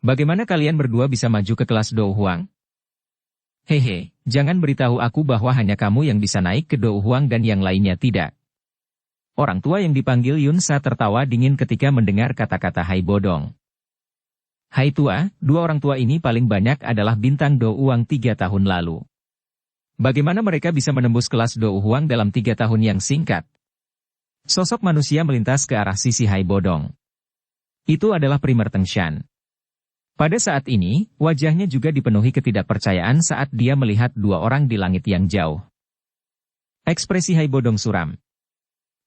Bagaimana kalian berdua bisa maju ke kelas Dou Huang? Hehe, jangan beritahu aku bahwa hanya kamu yang bisa naik ke Dou Huang dan yang lainnya tidak. Orang tua yang dipanggil Yunsa tertawa dingin ketika mendengar kata-kata Hai Bodong. Hai tua, dua orang tua ini paling banyak adalah bintang Dou Huang 3 tahun lalu. Bagaimana mereka bisa menembus kelas Dou Huang dalam 3 tahun yang singkat? Sosok manusia melintas ke arah sisi Hai Bodong. Itu adalah Primer Tengshan. Pada saat ini, wajahnya juga dipenuhi ketidakpercayaan saat dia melihat dua orang di langit yang jauh. Ekspresi Hai Bodong suram.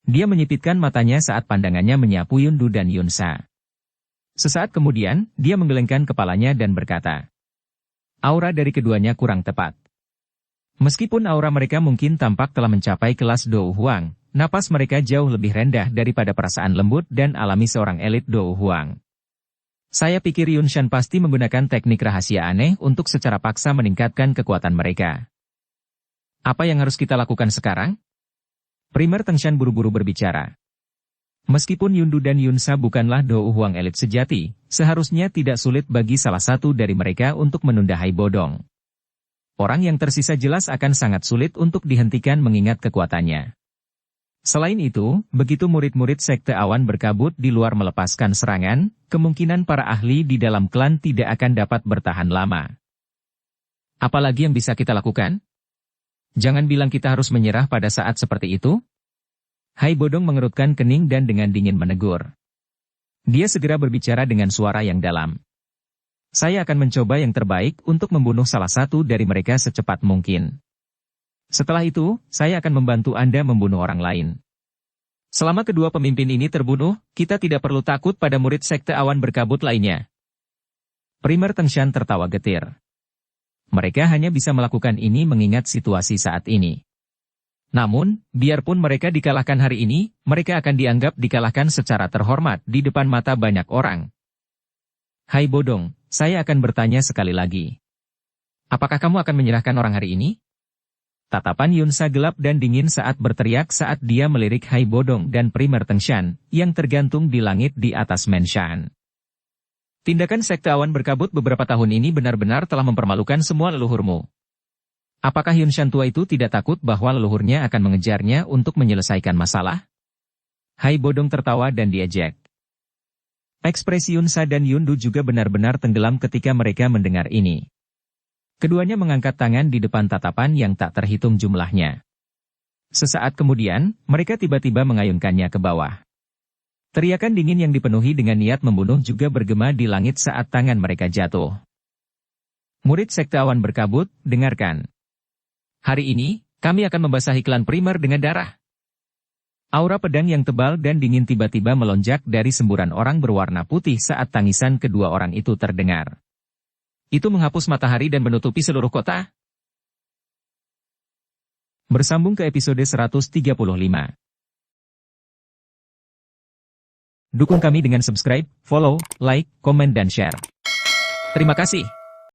Dia menyipitkan matanya saat pandangannya menyapu Yundu dan Yunsa. Sesaat kemudian, dia menggelengkan kepalanya dan berkata, aura dari keduanya kurang tepat. Meskipun aura mereka mungkin tampak telah mencapai kelas Dou Huang, napas mereka jauh lebih rendah daripada perasaan lembut dan alami seorang elit Dou Huang. Saya pikir Yunshan pasti menggunakan teknik rahasia aneh untuk secara paksa meningkatkan kekuatan mereka. Apa yang harus kita lakukan sekarang? Primer Tengshan buru-buru berbicara. Meskipun Yundu dan Yunsa bukanlah Dou Huang elit sejati, seharusnya tidak sulit bagi salah satu dari mereka untuk menunda Hai Bodong. Orang yang tersisa jelas akan sangat sulit untuk dihentikan mengingat kekuatannya. Selain itu, begitu murid-murid sekte awan berkabut di luar melepaskan serangan, kemungkinan para ahli di dalam klan tidak akan dapat bertahan lama. Apalagi yang bisa kita lakukan? Jangan bilang kita harus menyerah pada saat seperti itu. Hai Bodong mengerutkan kening dan dengan dingin menegur. Dia segera berbicara dengan suara yang dalam. Saya akan mencoba yang terbaik untuk membunuh salah satu dari mereka secepat mungkin. Setelah itu, saya akan membantu Anda membunuh orang lain. Selama kedua pemimpin ini terbunuh, kita tidak perlu takut pada murid sekte awan berkabut lainnya. Primer Tengshan tertawa getir. Mereka hanya bisa melakukan ini mengingat situasi saat ini. Namun, biarpun mereka dikalahkan hari ini, mereka akan dianggap dikalahkan secara terhormat di depan mata banyak orang. Hai Bodong, saya akan bertanya sekali lagi. Apakah kamu akan menyerahkan orang hari ini? Tatapan Yunsa gelap dan dingin saat berteriak saat dia melirik Hai Bodong dan Primer Tengshan, yang tergantung di langit di atas Menshan. Tindakan sekte awan berkabut beberapa tahun ini benar-benar telah mempermalukan semua leluhurmu. Apakah Yunshan tua itu tidak takut bahwa leluhurnya akan mengejarnya untuk menyelesaikan masalah? Hai Bodong tertawa dan diejek. Ekspresi Yunsa dan Yundu juga benar-benar tenggelam ketika mereka mendengar ini. Keduanya mengangkat tangan di depan tatapan yang tak terhitung jumlahnya. Sesaat kemudian, mereka tiba-tiba mengayunkannya ke bawah. Teriakan dingin yang dipenuhi dengan niat membunuh juga bergema di langit saat tangan mereka jatuh. Murid sekte awan berkabut, dengarkan. Hari ini, kami akan membasahi klan primer dengan darah. Aura pedang yang tebal dan dingin tiba-tiba melonjak dari semburan orang berwarna putih saat tangisan kedua orang itu terdengar. Itu menghapus matahari dan menutupi seluruh kota. Bersambung ke episode 135. Dukung kami dengan subscribe, follow, like, komen dan share. Terima kasih.